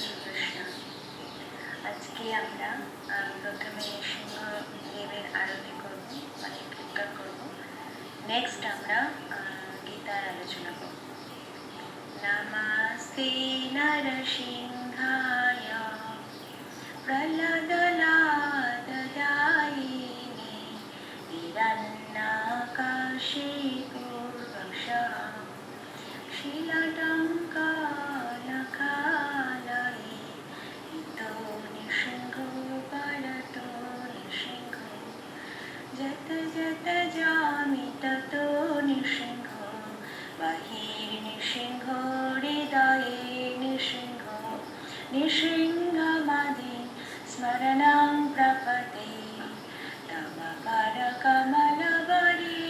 শ্রীকৃষ্ণ। আজকে আমরা প্রথমে নৃসিংহদেবের আরতি করব, মানে কীর্তন করব। নেক্সট আমরা গীতার আলোচনা করব। নমস্তে নরসিংহায় প্রহ্লাদলাদায়িনে হিরণ্যকশিপুর্বশঃ শিলাটঙ্কালকালয়ে হিতো নৃসিংহ পালতো নৃসিংহ যত যত যামি ততো নৃসিংহ বহির্নৃসিংহ হৃদয়ে নৃসিংহ নৃসিংহমাদি স্মরণং প্রপদে তব করকমলবরে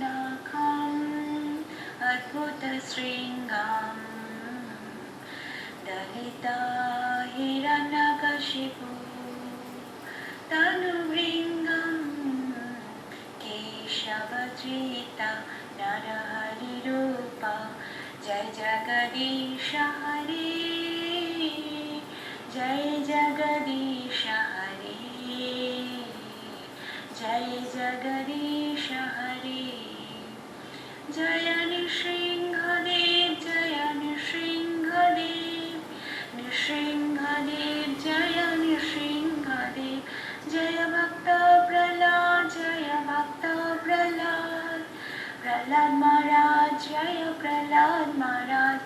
নাখম অদ্ভুতশৃঙ্গম দলিতা হিরণ্যকশিপু তনুভৃঙ্গম কেশবধৃতা নরহরিরূপা জয় জগদীশ হরে জয় জগদীশ হরে জয় জগদীশ হরে জয় নৃসিংহদেব জয় নৃসিংহদেব নৃসিংহদেব জয় নৃসিংহদেব জয় ভক্ত প্রহ্লাদ জয় ভক্ত প্রহ্লাদ প্রহ্লাদ মহারাজ জয় প্রহ্লাদ মহারাজ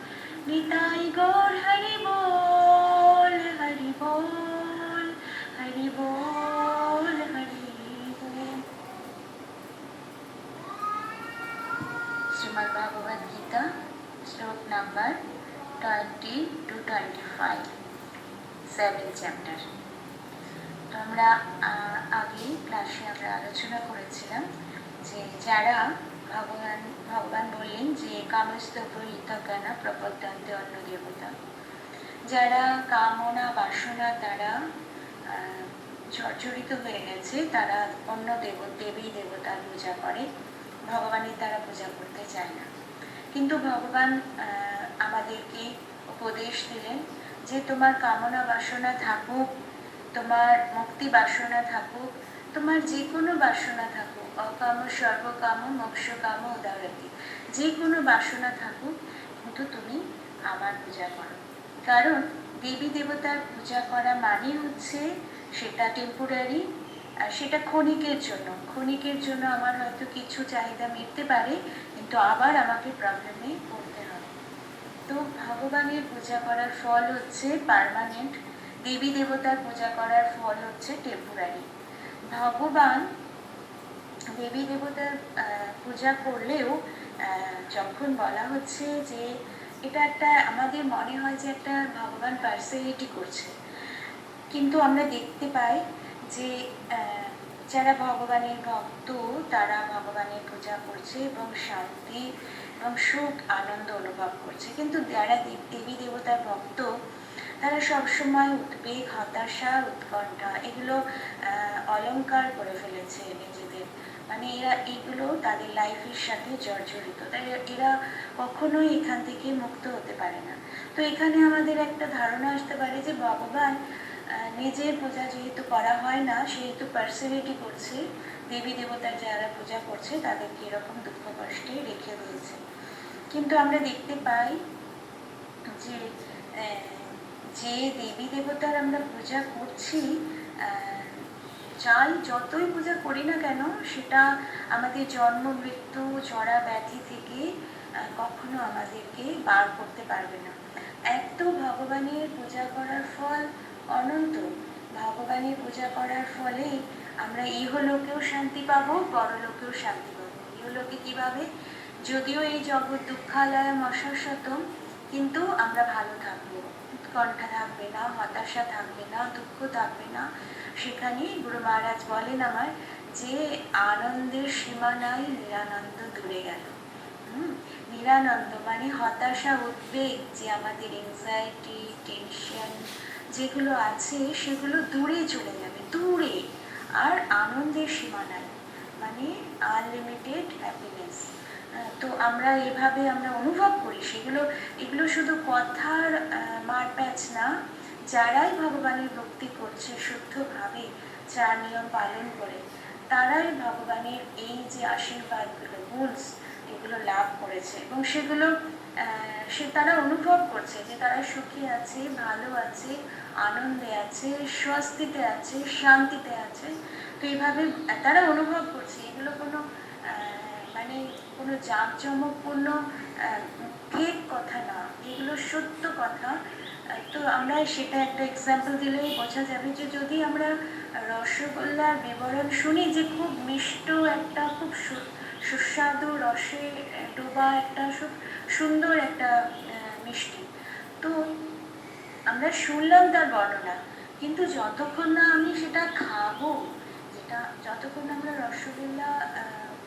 নিতাই গৌর হরি বল হরি বল হরি বল হরি বল। শ্রীমদ্ ভগবদ গীতা শ্লোক নাম্বার 20 to 25, 7 চ্যাপ্টার। তো আমরা আগে ক্লাসে আমরা আলোচনা করেছিলাম যে যারা ভগবান বললেন যে কামস্তব্য হিতজ্ঞানা প্রপদ্যন্তে অন্য দেবতা, যারা কামনা বাসনা দ্বারা জর্জরিত হয়ে গেছে তারা অন্য দেবী দেবতার পূজা করে, ভগবানের তারা পূজা করতে চায় না। কিন্তু ভগবান আমাদেরকে উপদেশ দিলেন যে তোমার কামনা বাসনা থাকুক, তোমার মুক্তি বাসনা থাকুক, তোমার যে কোনো বাসনা থাকুক, অকাম সর্বকাম মোক্ষ কাম উদাহরতি, যে কোনো বাসনা থাকুক, কিন্তু তুমি আমার পূজা করো। কারণ দেবী দেবতার পূজা করা মানে হচ্ছে সেটা টেম্পোরারি, সেটা ক্ষণিকের জন্য আমার হয়তো কিছু চাহিদা মিটতে পারে, কিন্তু আবার আমাকে প্রবলেমে পড়তে হবে। তো ভগবানের পূজা করার ফল হচ্ছে পার্মানেন্ট, দেবী দেবতার পূজা করার ফল হচ্ছে টেম্পোরারি। ভগবান দেবী দেবতার পূজা করলেও যখন বলা হচ্ছে যে এটা একটা, আমাদের মনে হয় যে একটা ভগবান পার্সিয়ালিটি করছে, কিন্তু আমরা দেখতে পাই যে যারা ভগবানের ভক্ত তারা ভগবানের পূজা করছে এবং শান্তি এবং সুখ আনন্দ অনুভব করছে। কিন্তু যারা দেবী দেবতার ভক্ত তারা সবসময় উদ্বেগ, হতাশা, উৎকণ্ঠা এগুলো অলঙ্কার করে ফেলেছে নিজেদের, মানে এরা এগুলো তাদের লাইফের সাথে জর্জরিত, তাই এরা কখনোই এখান থেকে মুক্ত হতে পারে না। তো এখানে আমাদের একটা ধারণা আসতে পারে যে ভগবান নিজের পূজা যেহেতু করা হয় না সেহেতু পার্সিয়ালিটি করছে, দেবী দেবতার যারা পূজা করছে তাদেরকে এরকম দুঃখ কষ্টে রেখে দিয়েছে। কিন্তু আমরা দেখতে পাই যে যে দেবী দেবতার আমরা পূজা করছি, যতই পূজা করি না কেন সেটা আমাদের জন্ম মৃত্যু জরা ব্যাধি থেকে কখনো আমাদেরকে বার করতে পারবে না। এক তো ভগবানের পূজা করার ফল অনন্ত, ভগবানের পূজা করার ফলে আমরা ইহলোকেও শান্তি পাবো, পরলোকেও শান্তি পাবো। ইহলোকে কিভাবে? যদিও এই জগৎ দুঃখালয় অশাশ্বতম, কিন্তু আমরা ভালো থাকবো, উৎকণ্ঠা থাকবে না, হতাশা থাকবে না, দুঃখ থাকবে না। সেখানে গুরু মহারাজ বলেন আমার যে আনন্দের সীমা নাই, নিরানন্দ দূরে গেল। নিরানন্দ মানে হতাশা, উদ্বেগ, যে আমাদের এনজাইটি, টেনশন যেগুলো আছে সেগুলো দূরে চলে যাবে, দূরে। আর আনন্দের সীমা নাই মানে আনলিমিটেড হ্যাপিনেস। তো আমরা এভাবে আমরা অনুভব করি এগুলো শুধু কথার মারপ্যাচ না। যারাই ভগবানের ভক্তি করছে শুদ্ধভাবে, চার নিয়ম পালন করে, তারাই ভগবানের এই যে আশীর্বাদগুলো, গুণস, এগুলো লাভ করেছে এবং সেগুলো তারা অনুভব করছে যে তারা সুখী আছে, ভালো আছে, আনন্দে আছে, স্বস্তিতে আছে, শান্তিতে আছে। তো এইভাবে তারা অনুভব করছে। এগুলো কোনো মানে কোনো জাঁকজমকপূর্ণ ফেক কথা না, এগুলো সত্য কথা। তো আমরা সেটা একটা এক্সাম্পল দিলেই বোঝা যাবে যে যদি আমরা রসগোল্লার বিবরণ শুনি যে খুব মিষ্ট একটা, খুব সুস্বাদু রসে ডোবা একটা সুন্দর একটা মিষ্টি, তো আমরা শুনলাম তার বর্ণনা, কিন্তু যতক্ষণ না আমি সেটা খাবো, যতক্ষণ আমরা রসগোল্লা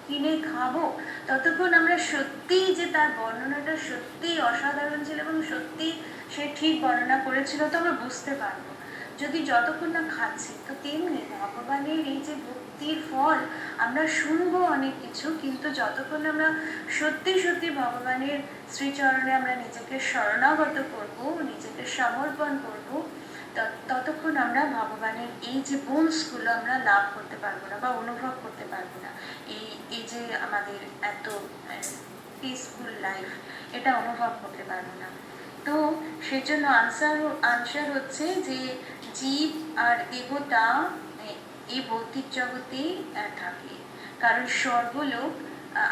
কিনে খাবো, ততক্ষণ আমরা সত্যি যে তার বর্ণনাটা সত্যি অসাধারণ ছিল এবং সত্যি সে ঠিক বর্ণনা করেছিল, তো আমরা বুঝতে পারবো যদি যতক্ষণ না খাচ্ছি। তো তেমনি ভগবানের এই যে ভক্তির ফল, আমরা শুনবো অনেক কিছু, কিন্তু যতক্ষণ আমরা সত্যি সত্যি ভগবানের শ্রীচরণে আমরা নিজেকে শরণাগত করব, নিজেকে সমর্পণ করব, ততক্ষণ আমরা ভগবানের এই যে গুণসগুলো আমরা লাভ করতে পারবো না বা অনুভব করতে পারবো না। এই যে আমাদের এত পিসফুল লাইফ, এটা অনুভব করতে পারবো না। তো সেজন্য আনসার হচ্ছে যে জীব আর দেবতা এই ভৌতিক জগতেই থাকে, কারণ স্বর্গলোক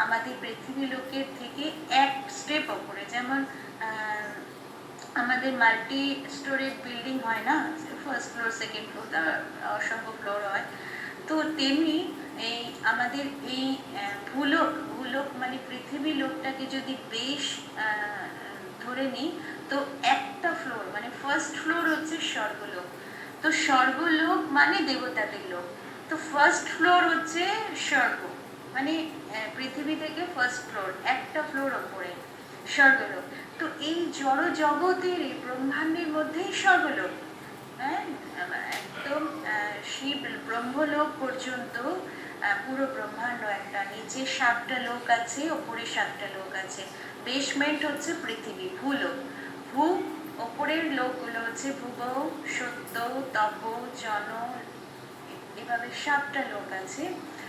আমাদের পৃথিবী লোকের থেকে এক স্টেপ ওপরে। যেমন আমাদের মাল্টি স্টোরেজ বিল্ডিং হয় না, ফার্স্ট ফ্লোর, সেকেন্ড ফ্লোর, অসংখ্য ফ্লোর হয়, তো তেমনি এই আমাদের এই ভূলোক মানে পৃথিবী লোকটাকে যদি বেশ ধরে নিই, তো একটা ফ্লোর মানে ফার্স্ট ফ্লোর হচ্ছে স্বর্গলোক। তো স্বর্গলোক মানে দেবতাদের লোক, তো ফার্স্ট ফ্লোর হচ্ছে স্বর্গ, মানে পৃথিবী থেকে ফার্স্ট ফ্লোর, একটা ফ্লোর ওপরে স্বর্গলোক। তো এই জড় জগতের এই ব্রহ্মাণ্ডের মধ্যেই স্বর্গলোক, হ্যাঁ, একদম শিব ব্রহ্মলোক পর্যন্ত পুরো ব্রহ্মাণ্ড একটা, নিচে 7টা লোক আছে, ওপরে 7টা লোক আছে। বেসমেন্ট হচ্ছে পৃথিবী, ভূলোক। ওপরের লোকগুলো হচ্ছে ভুব, সত্য, তপ, জন, এভাবে 7টা লোক আছে।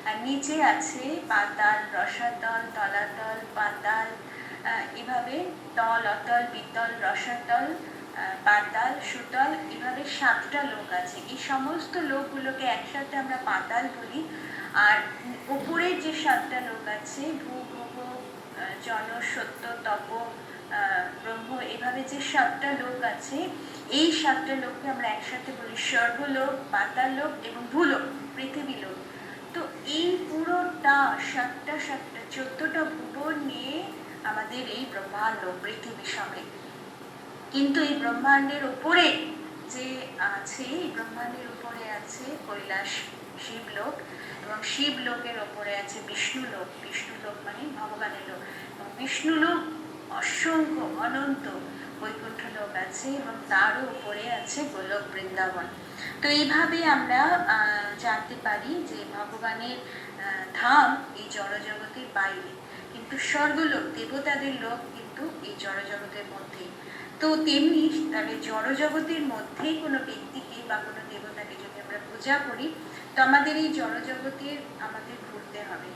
আর নিচে আছে পাতাল, রসাতল, তলাতল, পাতাল, এভাবে তল, অতল, বিতল, রসাতল, পাতাল, সুতল, এভাবে 7টা লোক আছে। এই সমস্ত লোকগুলোকে একসাথে আমরা পাতাল বলি। আর উপরে যে 7টা লোক আছে, ভূ, ভুব, জন, সত্য, তপ, ব্রহ্ম, এভাবে যে 7টা লোক আছে, এই 7টা লোককে আমরা একসাথে বলি স্বর্গলোক, পাতাল লোক এবং ভূলোক, পৃথিবী লোক। তো এই পুরোটা 7টা 14টা ভুবন নিয়ে আমাদের এই ব্রহ্মাণ্ড, পৃথিবী সমেত। কিন্তু এই ব্রহ্মাণ্ডের উপরে যে আছে, এই ব্রহ্মাণ্ডের উপরে আছে কৈলাস, শিবলোক, এবং শিবলোকের ওপরে আছে বিষ্ণুলোক। বিষ্ণুলোক মানে ভগবানের লোক, এবং বিষ্ণুলোক অসংখ্য অনন্ত বৈকুণ্ঠ লোক আছে, এবং তারও উপরে আছে গোলক বৃন্দাবন। তো এইভাবে আমরা জানতে পারি যে ভগবানের ধাম এই জড়জগতের বাইরে, কিন্তু স্বর্গলোক, দেবতাদের লোক কিন্তু এই জড়জগতের মধ্যেই। তো তেমনি তাহলে জড়জগতের মধ্যেই কোনো ব্যক্তিকে বা কোনো দেবতাকে যদি আমরা পূজা করি, তো আমাদের এই জড়জগতের আমাদের ঘুরতে হবে।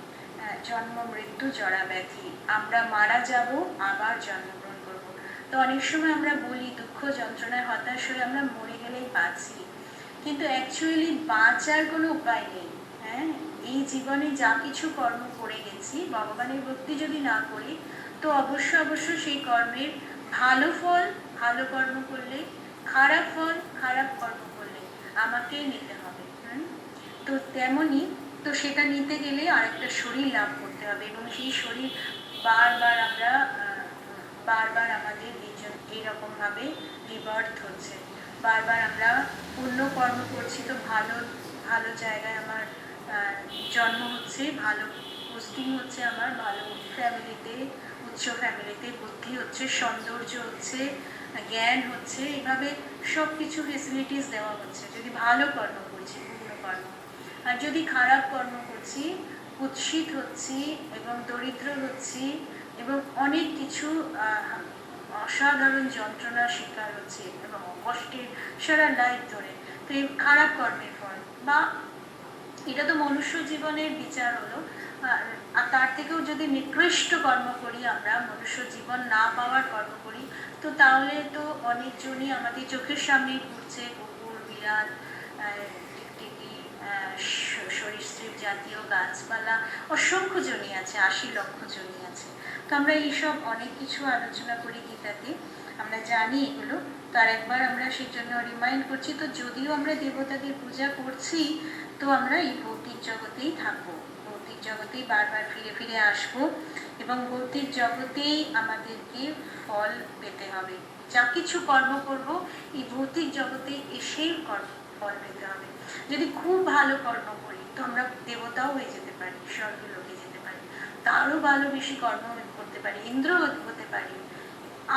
জন্ম, মৃত্যু, জরা ব্যাধি, আমরা মারা যাব, আবার জন্মগ্রহণ করব। তো অনেক সময় আমরা বলি দুঃখ যন্ত্রণায় হতাশ হয়ে আমরা মরে গেলেই বাঁচি, কিন্তু অ্যাকচুয়ালি বাঁচার কোনো উপায় নেই। হ্যাঁ, এই জীবনে যা কিছু কর্ম করে গেছি, ভগবানের ভক্তি যদি না করি, তো অবশ্য সেই কর্মের ভালো ফল ভালো কর্ম করলে, খারাপ ফল খারাপ কর্ম করলে আমাকেই নিতে হবে। তো তেমনই, তো সেটা নিতে গেলে আরেকটা শরীর লাভ করতে হবে, এবং সেই শরীর বারবার আমাদের এইরকমভাবে রিবার্থ হচ্ছে। বারবার আমরা পুণ্য কর্ম করছি, তো ভালো জায়গায় আমার জন্ম হচ্ছে, ভালো পোস্টিং হচ্ছে, আমার ভালো ফ্যামিলিতে, উচ্চ ফ্যামিলিতে, বুদ্ধি হচ্ছে, সৌন্দর্য হচ্ছে, জ্ঞান হচ্ছে, এইভাবে সব কিছু ফেসিলিটিস দেওয়া হচ্ছে যদি ভালো কর্ম করছি, পুণ্য কর্ম। আর যদি খারাপ কর্ম করছি, কুৎসিত হচ্ছি এবং দরিদ্র হচ্ছি এবং অনেক কিছু অসাধারণ যন্ত্রণার শিকার হচ্ছে এবং কষ্টের সারা লাইফ ধরে। তো এই খারাপ কর্মের ফল বা এটা তো মনুষ্য জীবনের বিচার হলো। আর তার থেকেও যদি নিকৃষ্ট কর্ম করি, আমরা মনুষ্য জীবন না পাওয়ার কর্ম করি, তো তাহলে তো অনেকজনই আমাদের চোখের সামনেই ঘুরছে, কুকুর, বিড়াল, টিকটিকি, সরীসৃপ জাতীয় গাছপালা, অসংখ্য জনই আছে, ৮০ লক্ষ জনই আছে। তো আমরা এইসব অনেক কিছু আলোচনা করি গীতাতে, আমরা জানি এগুলো। তার একবার আমরা সেই জন্য রিমাইন্ড করছি। তো যদিও আমরা দেবতাদের পূজা করছি, তো আমরা এই ভৌতিক জগতেই থাকবো, ভৌতিক জগতেই বারবার ফিরে ফিরে আসবো এবং ভৌতিক জগতেই আমাদেরকে ফল পেতে হবে। যা কিছু কর্ম করব এই ভৌতিক জগতে এসেই ফল পেতে হবে। যদি খুব ভালো কর্ম করি তো আমরা দেবতাও হয়ে যেতে পারি, স্বর্গলোকে যেতে পারি, তারও ভালো বেশি কর্ম করতে পারি, ইন্দ্র হতে পারি,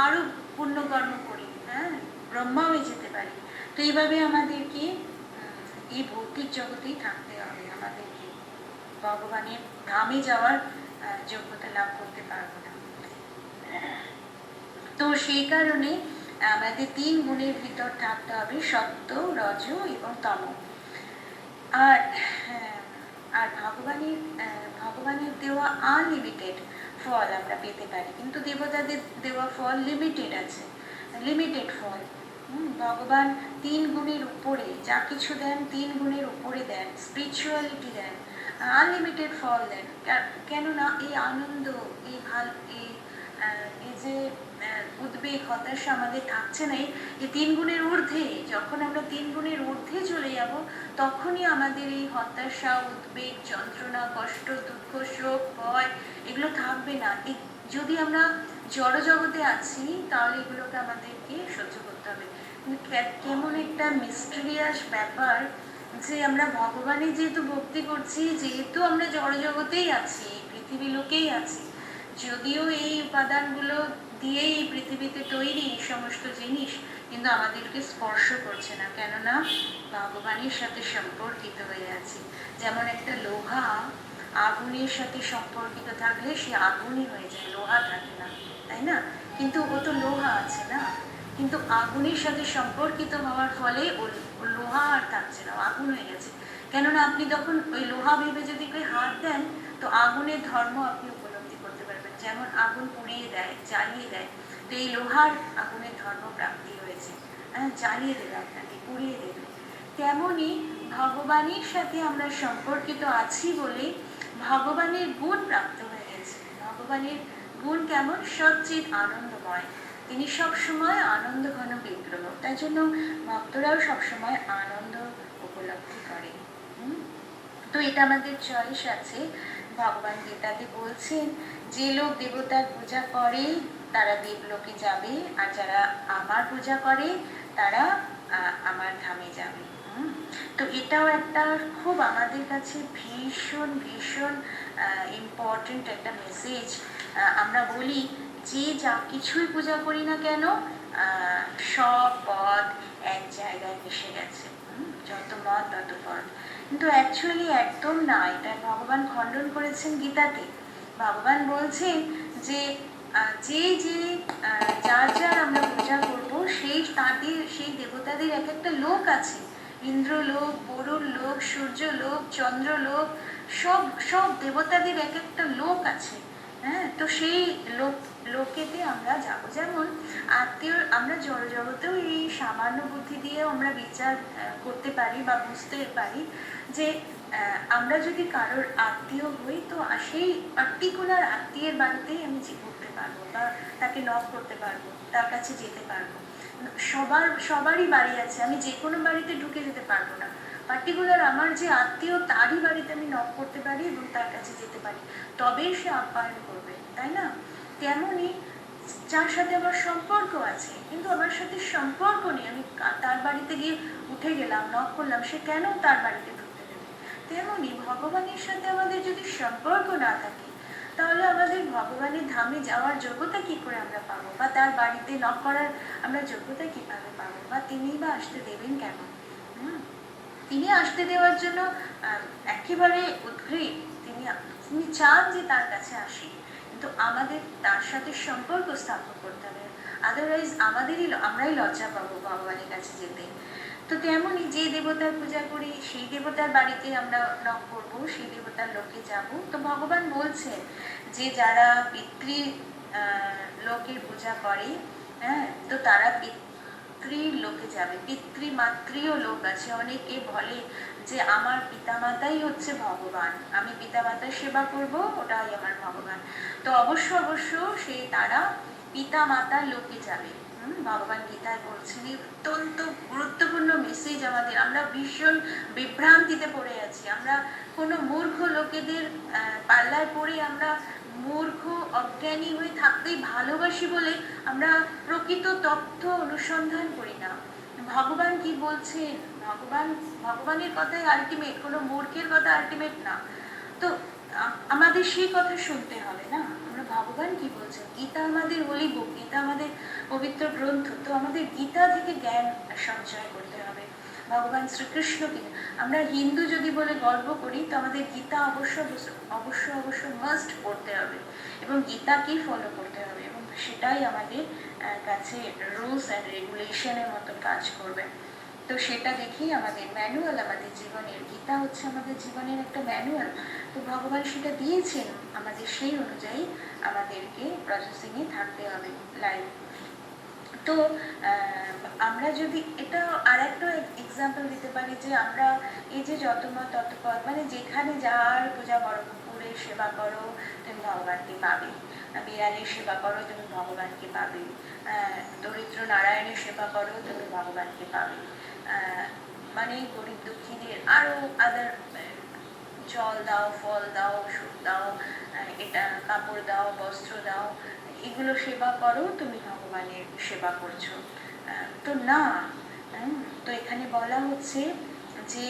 আরো পুণ্যকর্ম করি, হ্যাঁ, ব্রহ্মা হয়ে যেতে পারি। তো এইভাবে আমাদেরকে এই ভৌতিক জগতেই থাকতে হবে, আমাদেরকে ভগবানের ধামে যাওয়ার যোগ্যতা লাভ করতে পারবো না। তো সেই কারণে আমাদের ৩ গুণের ভিতর থাকতে হবে, সত্য, রজ এবং তম। আর আর ভগবানের দেওয়া আনলিমিটেড ফল আমরা পেতে পারি, কিন্তু দেবতাদের দেওয়া ফল লিমিটেড আছে, লিমিটেড ফল। ভগবান ৩ গুণের উপরে যা কিছু দেন, ৩ গুণের উপরে দেন, স্পিরিচুয়ালিটি দেন, আনলিমিটেড ফল দেন। কেননা এই আনন্দ, এই এই যে উদ্বেগ, হতাশা আমাদের থাকছে না, এই ৩ গুণের ঊর্ধ্বে। যখন আমরা ৩ গুণের ঊর্ধ্বে চলে যাব, তখনই আমাদের এই হতাশা, উদ্বেগ, যন্ত্রণা, কষ্ট, দুঃখ, শোক, ভয় এগুলো থাকবে না। যদি আমরা জড় জগতে আছি, তাহলে এগুলোকে আমাদেরকে সহ্য করতে হবে। কেমন একটা মিস্টেরিয়াস ব্যাপার যে আমরা ভগবানের যেহেতু ভক্তি করছি, যেহেতু আমরা জড় জগতেই আছি, পৃথিবী লোকেই আছি, যদিও এই উপাদানগুলো দিয়েই এই পৃথিবীতে তৈরি এই সমস্ত জিনিস, কিন্তু আমাদেরকে স্পর্শ করছে না, কেননা ভগবানের সাথে সম্পর্কিত হয়ে আছে। যেমন একটা লোহা আগুনের সাথে সম্পর্কিত থাকলে সে আগুনই হয়ে যায়, লোহা থাকে না, তাই না? কিন্তু ও তো লোহা আছে না, কিন্তু আগুনের সাথে সম্পর্কিত হওয়ার ফলে ও লোহা আর থাকছে না, আগুন হয়ে গেছে। কেননা আপনি তখন ওই লোহা ভেবে যদি কেউ হাত দেন, তো আগুনের ধর্ম আপনি উপলব্ধি করতে পারবেন। যেমন আগুন পুড়িয়ে দেয়, জ্বালিয়ে দেয়, তো এই লোহার আগুনের ধর্ম প্রাপ্তি হয়েছে, হ্যাঁ, জ্বালিয়ে দেবে আপনাকে, পুড়িয়ে দেবে। তেমনই ভগবানের সাথে আমরা সম্পর্কিত আছি বলে ভগবানের গুণ প্রাপ্ত হয়ে গেছে। ভগবানের গুণ কেমন? সচ্চিৎ আনন্দময়, তিনি সবসময় আনন্দ ঘন বিগ্রহ, তাই জন্য ভক্তরাও সবসময় আনন্দ উপলব্ধি করে। তো এটা আমাদের চয়েস আছে। ভগবান গীতাতে বলছেন, যে লোক দেবতার পূজা করে তারা দেবলোকে যাবে, আর যারা আমার পূজা করে তারা আমার ধামে যাবে। তো এটাও একটা খুব আমাদের কাছে ভীষণ ভীষণ ইম্পর্টেন্ট একটা মেসেজ। আমরা বলি যে যা কিছুই পূজা করি না কেন, সব পদ এক জায়গায় মিশে গেছে, যত মত তত পদ। কিন্তু অ্যাকচুয়ালি একদম না, এটা ভগবান খণ্ডন করেছেন গীতাতে। ভগবান বলছেন যে যার যার আমরা পূজা করবো, সেই দেবতাদের এক একটা লোক আছে, ইন্দ্রলোক, বরুণ লোক, সূর্যলোক, চন্দ্রলোক, সব দেবতাদের এক একটা লোক আছে। হ্যাঁ, তো সেই লোকেতে আমরা যাবো। যেমন আত্মীয়, আমরা জড় জগতেও এই সামান্য বুদ্ধি দিয়েও আমরা বিচার করতে পারি বা বুঝতে পারি যে আমরা যদি কারোর আত্মীয় হই, তো সেই পার্টিকুলার আত্মীয়ের বাড়িতেই আমি ঘুরতে পারবো বা তাকে নক করতে পারবো, তার কাছে যেতে পারবো। সবারই বাড়ি আছে, আমি যে কোনো বাড়িতে ঢুকে যেতে পারবো না। পার্টিকুলার আমার যে আত্মীয়, তারই বাড়িতে আমি নক করতে পারি এবং তার কাছে যেতে পারি, তবেই সে আপ্যায়ন করবে, তাই না? তেমনই যার সাথে আমার সম্পর্ক আছে, কিন্তু আমার সাথে সম্পর্ক নেই, আমি তার বাড়িতে গিয়ে উঠে গেলাম, নক করলাম, সে কেন তার বাড়িতে ঢুকতে দেবে? তেমনি ভগবানের সাথে আমাদের যদি সম্পর্ক না থাকে, তাহলে আমাদের ভগবানের ধামে যাওয়ার যোগ্যতা কি করে আমরা পাবো, বা তার বাড়িতে নক করার আমরা যোগ্যতা কিভাবে পাবো, বা তিনিই বা আসতে দেবেন কেন? তিনি আসতে দেওয়ার জন্য একেবারে উদ্গ্রীব, তিনি তিনি চান যে তার কাছে আসি, কিন্তু আমাদের তার সাথে সম্পর্ক স্থাপন করতে হবে, আদারওয়াইজ আমরাই লজ্জা পাবো ভগবানের কাছে যেতে। তো তেমনই যে দেবতার পূজা করি সেই দেবতার বাড়িতে আমরা নক করবো, সেই দেবতার লোকে যাব। তো ভগবান বলছেন যে যারা পিতৃ লোকের পূজা করে, হ্যাঁ, তো তারা পিতৃর লোকে যাবে। পিতৃমাতৃও লোক আছে, অনেকে বলে যে আমার পিতামাতাই হচ্ছে ভগবান, আমি পিতামাতার সেবা করব, ওটাই আমার ভগবান। তো অবশ্য তারা পিতামাতার লোকে যাবে। ভগবান গীতায় বলছেন, অত্যন্ত গুরুত্বপূর্ণ মেসেজ আমাদের। আমরা ভীষণ বিভ্রান্তিতে পড়ে আছি, আমরা কোনো মূর্খ লোকেদের পাল্লায় পড়ে আমরা মূর্খ অজ্ঞানী হয়ে থাকতেই ভালোবাসি বলে আমরা প্রকৃত তথ্য অনুসন্ধান করি না। ভগবান কি বলছেন, ভগবানের কথাই আলটিমেট, কোনো মূর্খের কথা আলটিমেট না। তো আমাদের সেই কথা শুনতে হবে না, আমরা ভগবান কি বলছেন। গীতা আমাদের হোলি বুক, গীতা আমাদের পবিত্র গ্রন্থ, তো আমাদের গীতা থেকে জ্ঞান সঞ্চয় করতে হবে। ভগবান শ্রীকৃষ্ণকে আমরা হিন্দু যদি বলে গর্ব করি, তো আমাদের গীতা অবশ্য মাস্ট পড়তে হবে এবং গীতাকেই ফলো করতে হবে, এবং সেটাই আমাদের কাছে রুলস অ্যান্ড রেগুলেশনের মতো কাজ করবে। তো সেটা দেখেই আমাদের ম্যানুয়াল, আমাদের জীবনের গীতা হচ্ছে আমাদের জীবনের একটা ম্যানুয়াল। তো ভগবান সেটা দিয়েছেন আমাদের, সেই অনুযায়ী আমাদেরকে প্রসেসিংয়ে থাকতে হবে লাইফ। তো আমরা যদি এটা আর একটা এক্সাম্পল দিতে পারি যে আমরা এই যে যতমত ততপদ, মানে যেখানে যার পূজা করো, কুকুরের সেবা করো তুমি ভগবানকে পাবে, বিড়ালের সেবা করো তুমি ভগবানকে পাবে, দরিদ্র নারায়ণের সেবা করো তুমি ভগবানকে পাবে, মানে গরিব দুঃখীদের আরো আদার জল দাও, ফল দাও, ওষুধ দাও, এটা কাপড় দাও, বস্ত্র দাও, এগুলো সেবা করো তুমি ভগবানের সেবা করছো। তো না, তো এখানে বলা হচ্ছে যে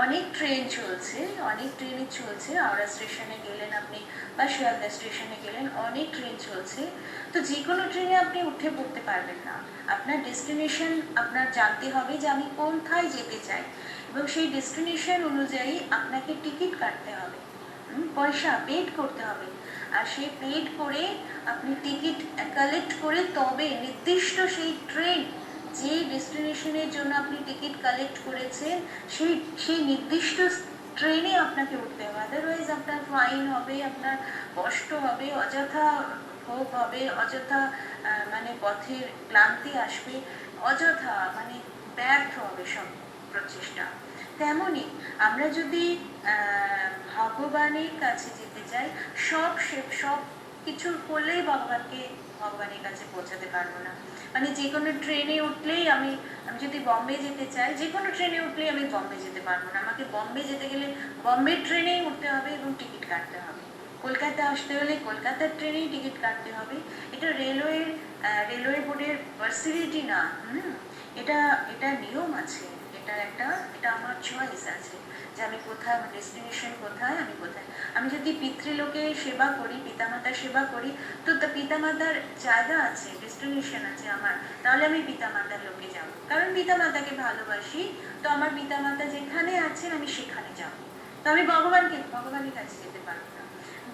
অনেক ট্রেনে চলছে, হাওড়া স্টেশনে গেলেন আপনি বা শিয়ালদা স্টেশনে গেলেন, অনেক ট্রেন চলছে। তো যে কোনো ট্রেনে আপনি উঠে পড়তে পারবেন না, আপনার ডেস্টিনেশন আপনার জানতে হবে যে আমি কোথায় যেতে চাই, এবং সেই ডেস্টিনেশন অনুযায়ী আপনাকে টিকিট কাটতে হবে, পয়সা পেড করতে হবে। আর সেই পেড করে আপনি টিকিট কালেক্ট করে তবে নির্দিষ্ট সেই ট্রেন, যে ডেস্টিনেশনের জন্য আপনি টিকিট কালেক্ট করেছেন সেই নির্দিষ্ট ট্রেনে আপনাকে উঠতে হবে, আদারওয়াইজ আপনার ফাইন হবে, আপনার কষ্ট হবে, অযথা ভোগ হবে, অযথা মানে পথের ক্লান্তি আসবে, অযথা মানে ব্যর্থ হবে সব প্রচেষ্টা। তেমনই আমরা যদি ভগবানের কাছে যেতে চাই, সব কিছু করলেই ভগবানের কাছে পৌঁছাতে পারবো না। মানে যে কোনো ট্রেনে উঠলেই আমি যদি বম্বে যেতে চাই, যে কোনো ট্রেনে উঠলেই আমি বম্বে যেতে পারবো না, আমাকে বম্বে যেতে গেলে বম্বে ট্রেনেই উঠতে হবে এবং টিকিট কাটতে হবে। কলকাতা আসতে হলে কলকাতার ট্রেনেই টিকিট কাটতে হবে। এটা রেলওয়ে বোর্ডের পার্সিলিটি না, এটা নিয়ম আছে, এটা আমার চয়েস আছে যে আমি কোথায়, আমার ডেস্টিনেশন কোথায়, আমি যদি পিতৃলোকে সেবা করি, পিতামাতার সেবা করি, তো পিতামাতার জায়গা আছে, ডেস্টিনেশন আছে আমার, তাহলে আমি পিতামাতার লোকে যাব, কারণ পিতামাতাকে ভালোবাসি। তো আমার পিতামাতা যেখানে আছে আমি সেখানে যাব, তো আমি ভগবানের কাছে যেতে পারবো না।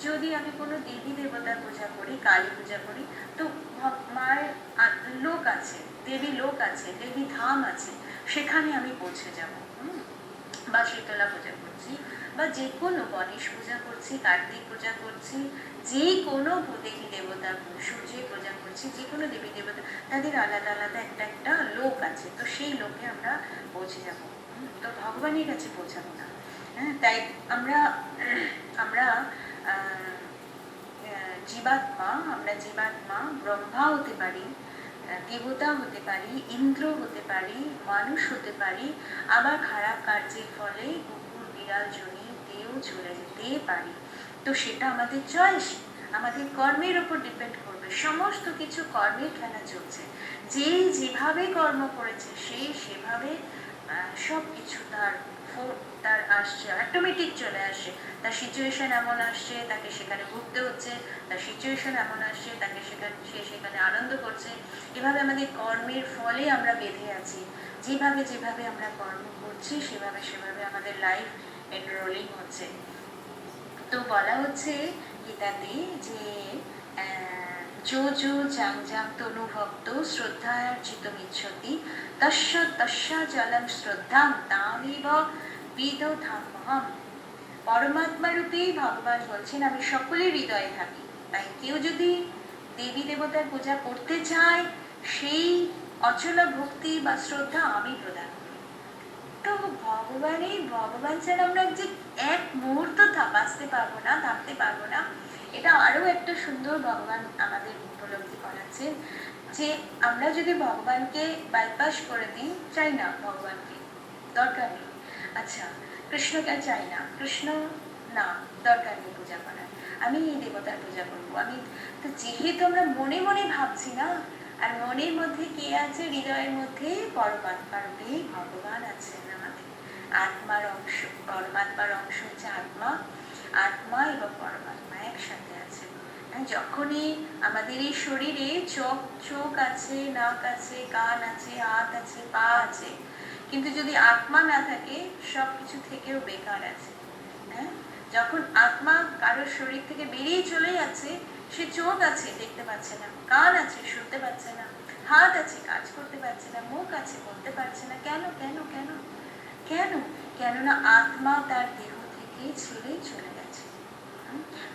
যদি আমি কোনো দেবী দেবতার পূজা করি, কালী পূজা করি, তো মায়ের লোক আছে, দেবী লোক আছে, দেবী ধাম আছে, সেখানে আমি পৌঁছে যাব। বা শীতলা পূজা করছি, বা যে কোনো গণেশ পূজা করছি, কার্তিক পূজা করছি, যে কোনো দেবী দেবতা, সূর্যের পূজা করছি, যে কোনো দেবী দেবতা, তাদের আলাদা আলাদা একটা লোক আছে, তো সেই লোকে আমরা পৌঁছে যাব, তো ভগবানের কাছে পৌঁছাবো না। তাই আমরা জীবাত্মা ব্রহ্মা হতে পারি, দেবতা হতে পারি, ইন্দ্র হতে পারি, মানুষ হতে পারি, আবার খারাপ কার্যের ফলে কুকুর বিড়াল জনিতেও চলে যেতে পারি। তো সেটা আমাদের চয়েস, আমাদের কর্মের উপর ডিপেন্ড করবে, সমস্ত কিছু কর্মের খেলা চলছে, যে যেভাবে কর্ম করেছে সেভাবে সব কিছু তার আসছে, অটোমেটিক চলে আসে, তার সিচুয়েশন এমন আসছে তাকে সেখানে ভুগতে হচ্ছে, তার সিচুয়েশন এমন আসছে তাকে সে সেখানে আনন্দ করছে। এভাবে আমাদের কর্মের ফলে আমরা বেঁধে আছি, যেভাবে আমরা কর্ম করছি সেভাবে আমাদের লাইফ এনরোলিং হচ্ছে। তো বলা হচ্ছে গীতাতে যে যো যো জাং জাং তনু ভক্ত শ্রদ্ধার্জিত মিচ্ছতি তস্য তস্য জলম শ্রদ্ধাং তামেব বিদধাম্যহম। পরমাত্মা রূপে ভগবান বলছেন আমি সকলের হৃদয়ে থাকি, তাই কেউ যদি দেবী দেবতার পূজা করতে চায় সেই অচলা ভক্তি বা শ্রদ্ধা আমি প্রদান করি। তো ভগবান ছাড়া আমরা যে এক মুহূর্ত বাঁচতে পারবো না, থাকতে পারবো না। এটা আরো একটা সুন্দর ভগবান আমাদের উপলব্ধি করাচ্ছে যে আমরা যদি ভগবানকে বাইপাস করে দিই, চাই না ভগবানকে, দরকার নেই। আচ্ছা, কৃষ্ণকে চাই না, কৃষ্ণ না, দরকার নেই পূজা করার, আমি এই দেবতার পূজা করবো আমি। তো যেহেতু আমরা মনে মনে ভাবছি না, আর মনের মধ্যে কে আছে, হৃদয়ের মধ্যে পরমাত্মা রূপে ভগবান আছেন আমাদের, আত্মার অংশ, পরমাত্মার অংশ হচ্ছে আত্মা, আত্মা এবং পরমাত্মা একসাথে আছে। যখনই আমাদের এই শরীরে চোখ আছে, নাক আছে, কান আছে, হাত আছে, পা আছে, কিন্তু যদি আত্মা না থাকে সবকিছু থেকেও বেকার আছে। হ্যাঁ, যখন আত্মা কারোর শরীর থেকে বেরিয়ে চলে যাচ্ছে, সে চোখ আছে দেখতে পাচ্ছে না, কান আছে শুনতে পাচ্ছে না, হাত আছে কাজ করতে পারছে না, মুখ আছে বলতে পারছে না। কেন কেন কেন কেন? কেননা আত্মা তার দেহ থেকে ছেড়ে চলে গেছে।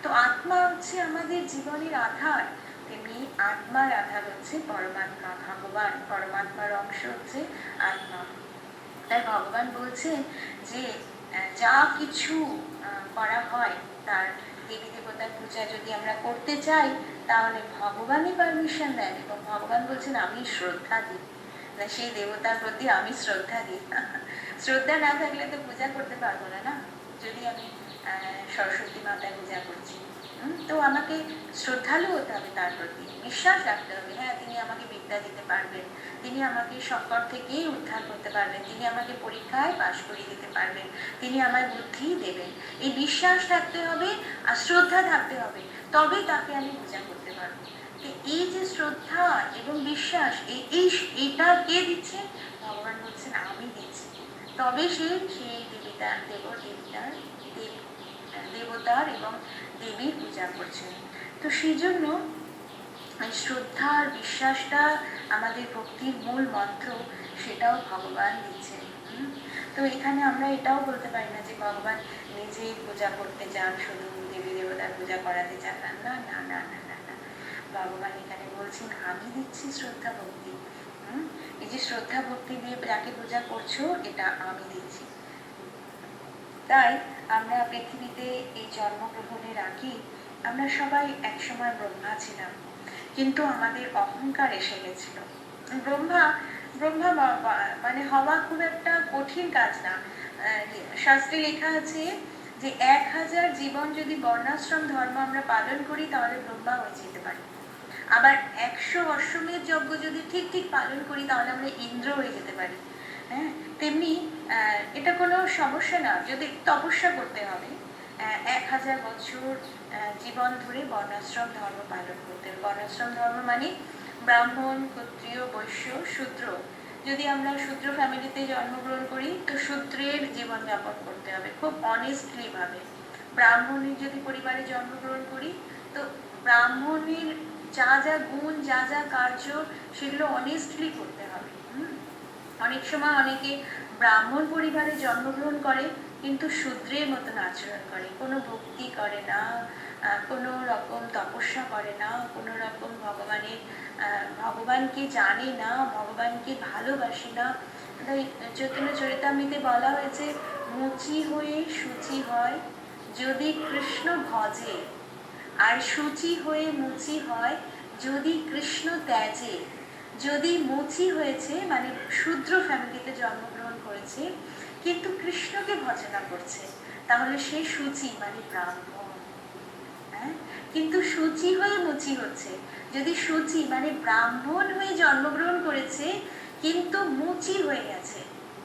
তো আত্মা হচ্ছে আমাদের জীবনের আধার, তেমনি আত্মার আধার হচ্ছে পরমাত্মা, ভগবান, পরমাত্মার অংশ হচ্ছে আত্মা। তাই ভগবান বলছেন যে যা কিছু করা হয়, তার দেবী দেবতার পূজা যদি আমরা করতে চাই তাহলে ভগবানই পারমিশন দেন, এবং ভগবান বলছেন আমি শ্রদ্ধা দিই, সেই দেবতার প্রতি আমি শ্রদ্ধা দিই। শ্রদ্ধা না থাকলে তো পূজা করতে পারবো না। না, যদি আমি সরস্বতী মাতার পূজা করছি, তো আমাকে শ্রদ্ধালু হতে হবে, তার প্রতি বিশ্বাস রাখতে হবে। হ্যাঁ, তিনি আমাকে বিদ্যা দিতে পারবেন, তিনি আমাকে সংকট থেকেই উদ্ধার করতে পারবেন, তিনি আমাকে পরীক্ষায় পাশ করিয়ে দিতে পারবেন, তিনি আমার বুদ্ধি দেবেন, এই বিশ্বাস থাকতে হবে আর শ্রদ্ধা থাকতে হবে, তবে তাকে আমি পূজা করতে পারবো। এই যে শ্রদ্ধা এবং বিশ্বাস, এইটা কে দিচ্ছে? ভগবান বলছেন আমি দিচ্ছি, তবে সেই দেবতার এবং দেবীর পূজা করছেন। তো সেই জন্য শ্রদ্ধা আর বিশ্বাসটা আমাদের ভক্তির মূল মন্ত্র, সেটাও ভগবান দিচ্ছেন। তো এখানে আমরা এটাও বলতে পারি না যে ভগবান নিজেই পূজা করতে চান, শুধু দেবী দেবতার পূজা করাতে চান না, না না না না না না। ভগবান এখানে বলছেন আমি দিচ্ছি শ্রদ্ধা ভক্তি। এই যে শ্রদ্ধা ভক্তি দিয়ে যাকে পূজা করছো, এটা আমি দিচ্ছি। তাই আমরা পৃথিবীতে এই জন্মগ্রহণের আগে আমরা সবাই একসময় ব্রহ্মা ছিলাম, কিন্তু আমাদের অহংকার এসে গেছিল। ব্রহ্মা মানে হওয়া খুব একটা কঠিন কাজ না। শাস্ত্রে লেখা আছে যে 1000 জীবন যদি বর্ণাশ্রম ধর্ম আমরা পালন করি তাহলে ব্রহ্মা হয়ে যেতে পারি। আবার 100 অশ্বমেধ যজ্ঞ যদি ঠিক ঠিক পালন করি তাহলে আমরা ইন্দ্র হয়ে যেতে পারি। হ্যাঁ, তেমনি এটা কোনো সমস্যা না, যদি তপস্যা করতে হবে। 1000 বছর জীবন ধরে বর্ণাশ্রম ধর্ম পালন করতে হবে। বর্ণাশ্রম ধর্ম মানে ব্রাহ্মণ, ক্ষত্রিয়, বৈশ্য, শূদ্র। যদি আমরা শূদ্র ফ্যামিলিতে জন্মগ্রহণ করি তো শূদ্রের জীবনযাপন করতে হবে খুব অনেস্টলি ভাবে। ব্রাহ্মণের যদি পরিবারে জন্মগ্রহণ করি তো ব্রাহ্মণের যা যা গুণ, যা যা কার্য, সেগুলো অনেস্টলি করতে হবে। অনেক সময় অনেকে ব্রাহ্মণ পরিবারে জন্মগ্রহণ করে কিন্তু শূদ্রের মতন আচরণ করে, কোনো ভক্তি করে না, কোনো রকম তপস্যা করে না, কোনো রকম ভগবানকে জানে না, ভগবানকে ভালোবাসে না। তাই চৈতন্য চরিতামৃতে বলা হয়েছে মুচি হয়ে শুচি হয় যদি কৃষ্ণ ভজে, আর শুচি হয়ে মুচি হয় যদি কৃষ্ণ ত্যাজে। যদি মুচি হয়েছে মানে শূদ্র ফ্যামিলিতে জন্মগ্রহণ করেছে কিন্তু কৃষ্ণকে ভজনা করছে, তাহলে সে শুচি মানে ব্রাহ্মণ। হ্যাঁ, কিন্তু শুচি হয়ে মুচি হচ্ছে, যদি শুচি মানে ব্রাহ্মণ হয়ে জন্মগ্রহণ করেছে কিন্তু মুচি হয়ে গেছে,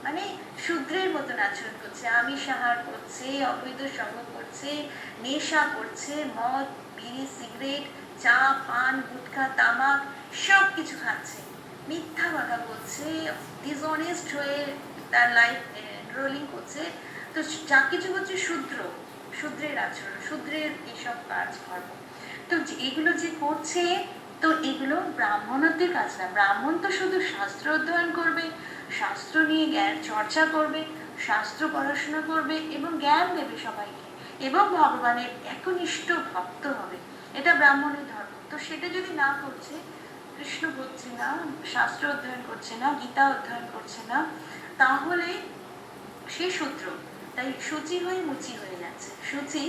মানে শূদ্রের মতন আচরণ করছে, আমিষ আহার করছে, অবৈধ সঙ্গ করছে, নেশা করছে, মদ, বিড়ি, সিগারেট, চা, পান, গুটখা, তামাক সব কিছু খাচ্ছে, মিথ্যা কথা বলছে, ডিসঅনেস্ট হয়ে তার লাইফ রোলিং করছে, তো যা কিছু হচ্ছে শূদ্রের আচরণ, শূদ্রের এসব কাজকর্ম। তো এগুলো যে করছে, তো এগুলো ব্রাহ্মণত্বের কাজ না। ব্রাহ্মণ তো শুধু শাস্ত্র অধ্যয়ন করবে, শাস্ত্র নিয়ে জ্ঞান চর্চা করবে, শাস্ত্র পড়াশোনা করবে এবং জ্ঞান দেবে সবাইকে, এবং ভগবানের একনিষ্ঠ ভক্ত হবে। এটা ব্রাহ্মণের ধর্ম। তো সেটা যদি না করছে, কৃষ্ণ করছে না, শাস্ত্র অধ্যয়ন করছে না, গীতা অধ্যয়ন করছে না, তাহলে সে শূদ্র। তাই শুচি হয়ে মুচি হয়ে যাচ্ছে। শুচি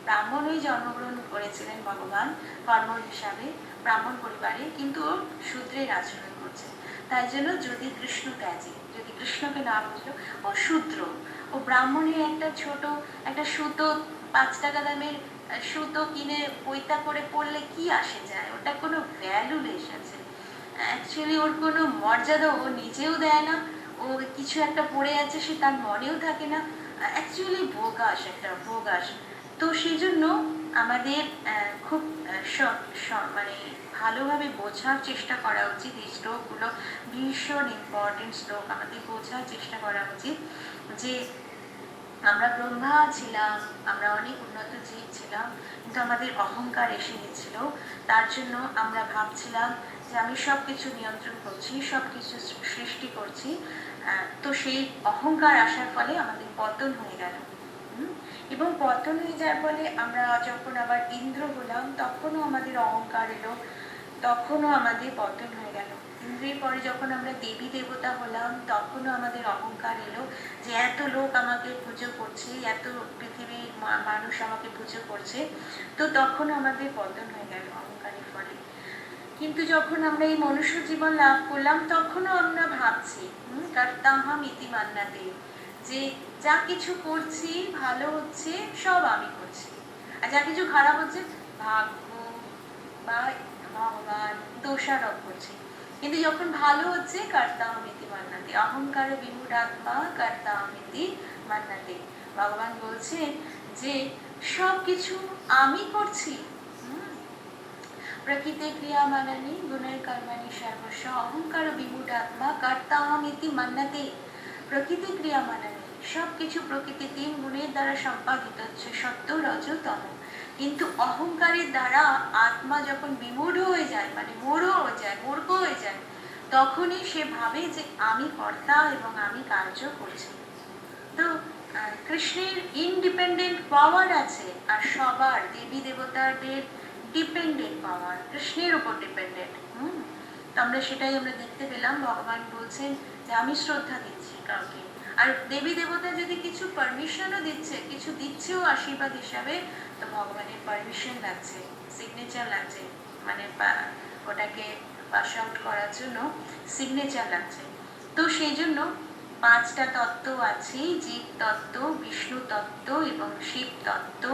ব্রাহ্মণ হয়ে জন্মগ্রহণ করেছিলেন ভগবান কর্ম হিসাবে ব্রাহ্মণ পরিবারে, কিন্তু ও শূদ্রের আচরণ করছে। তাই জন্য যদি কৃষ্ণ ত্যাজি, যদি কৃষ্ণকে না বুঝলো, ও শূদ্র। ও ব্রাহ্মণের একটা ছোট একটা সুতো, 5 টাকা দামের সুতো কিনে পৈতা করে পড়লে কি আসে যায়, ওটা কোনো ভ্যালুলেস আছে? অ্যাকচুয়ালি ওর কোনো মর্যাদা ও নিজেও দেয় না, ও কিছু একটা পড়ে আছে সে তার মনেও থাকে না, অ্যাকচুয়ালি ভোগাস, একটা ভোগাস। তো সেই জন্য আমাদের খুব মানে ভালোভাবে বোঝার চেষ্টা করা উচিত। এই শ্লোকগুলো ভীষণ ইম্পর্টেন্ট শ্লোক, আমাদের বোঝার চেষ্টা করা উচিত যে আমরা ব্রহ্মা ছিলাম, আমরা অনেক উন্নত জীব ছিলাম, কিন্তু আমাদের অহংকার এসে গেছিল। তার জন্য আমরা ভাবছিলাম যে আমি সব কিছু নিয়ন্ত্রণ করছি, সব কিছু সৃষ্টি করছি। তো সেই অহংকার আসার ফলে আমাদের পতন হয়ে গেল। এবং পতন হয়ে যাওয়ার ফলে আমরা যখন আবার ইন্দ্র হলাম, তখনও আমাদের অহংকার এলো, তখনও আমাদের পতন হয়ে গেল। ইন্দ্রের পরে যখন আমরা দেবী দেবতা হলাম, তখনও আমাদের অহংকার এলো যে এত লোক আমাকে পুজো করছে, এত পৃথিবীর মানুষ আমাকে পুজো করছে, তো তখনও আমাদের পতন হয়ে গেল অহংকারের ফলে। কিন্তু যখন আমরা এই মনুষ্য জীবন লাভ করলাম, তখনও আমরা ভাবছি কর্তাহম ইতি মান্নাতে, যে যা কিছু করছি ভালো হচ্ছে সব আমি করছি, আর যা কিছু খারাপ হচ্ছে ভাগ্য বা ভগবান দোষারোপ করছি। কিন্তু যখন ভালো হচ্ছে কর্তাহম ইতি মান্নাতে, অহংকার বিমূঢ়াত্মা কর্তাহম ইতি মান্নাতে। ভগবান বলছেন যে সব কিছু আমি করছি। প্রকৃতি ক্রিয়া মানানি গুণের কর্মানি সর্বস্ব অহংকার বিমূঢ়াত্মা কর্তাহম ইতি মান্নাতে। প্রকৃতি ক্রিয়া মানানি, সব কিছু প্রকৃতি 3 গুণের দ্বারা সম্পাদিত হচ্ছে, সত্য রজ তম। কিন্তু অহংকারের দ্বারা আত্মা যখন বিমূঢ় হয়ে যায়, মানে মূঢ় হয়ে যায়, মূর্খ হয়ে যায়, তখনই সে ভাবে যে আমি কর্তা এবং আমি কার্য করছি। তো কৃষ্ণের ইনডিপেন্ডেন্ট পাওয়ার আছে, আর সবার দেবী দেবতাদের ডিপেন্ডেন্ট পাওয়ার কৃষ্ণের উপর ডিপেন্ডেন্ট। তো আমরা সেটাই আমরা দেখতে পেলাম। ভগবান বলছেন যে আমি শ্রদ্ধা দিচ্ছি কাউকে, আর দেবী দেবতা যদি কিছু পারমিশনও দিচ্ছে, কিছু দিচ্ছেও আশীর্বাদ হিসাবে, তো ভগবানের পারমিশন লাগছে, সিগনেচার লাগছে, মানে ওটাকে পাস আউট করার জন্য সিগনেচার লাগছে। তো সেই জন্য 5টা তত্ত্ব আছে, জীব তত্ত্ব, বিষ্ণু তত্ত্ব এবং শিব তত্ত্ব,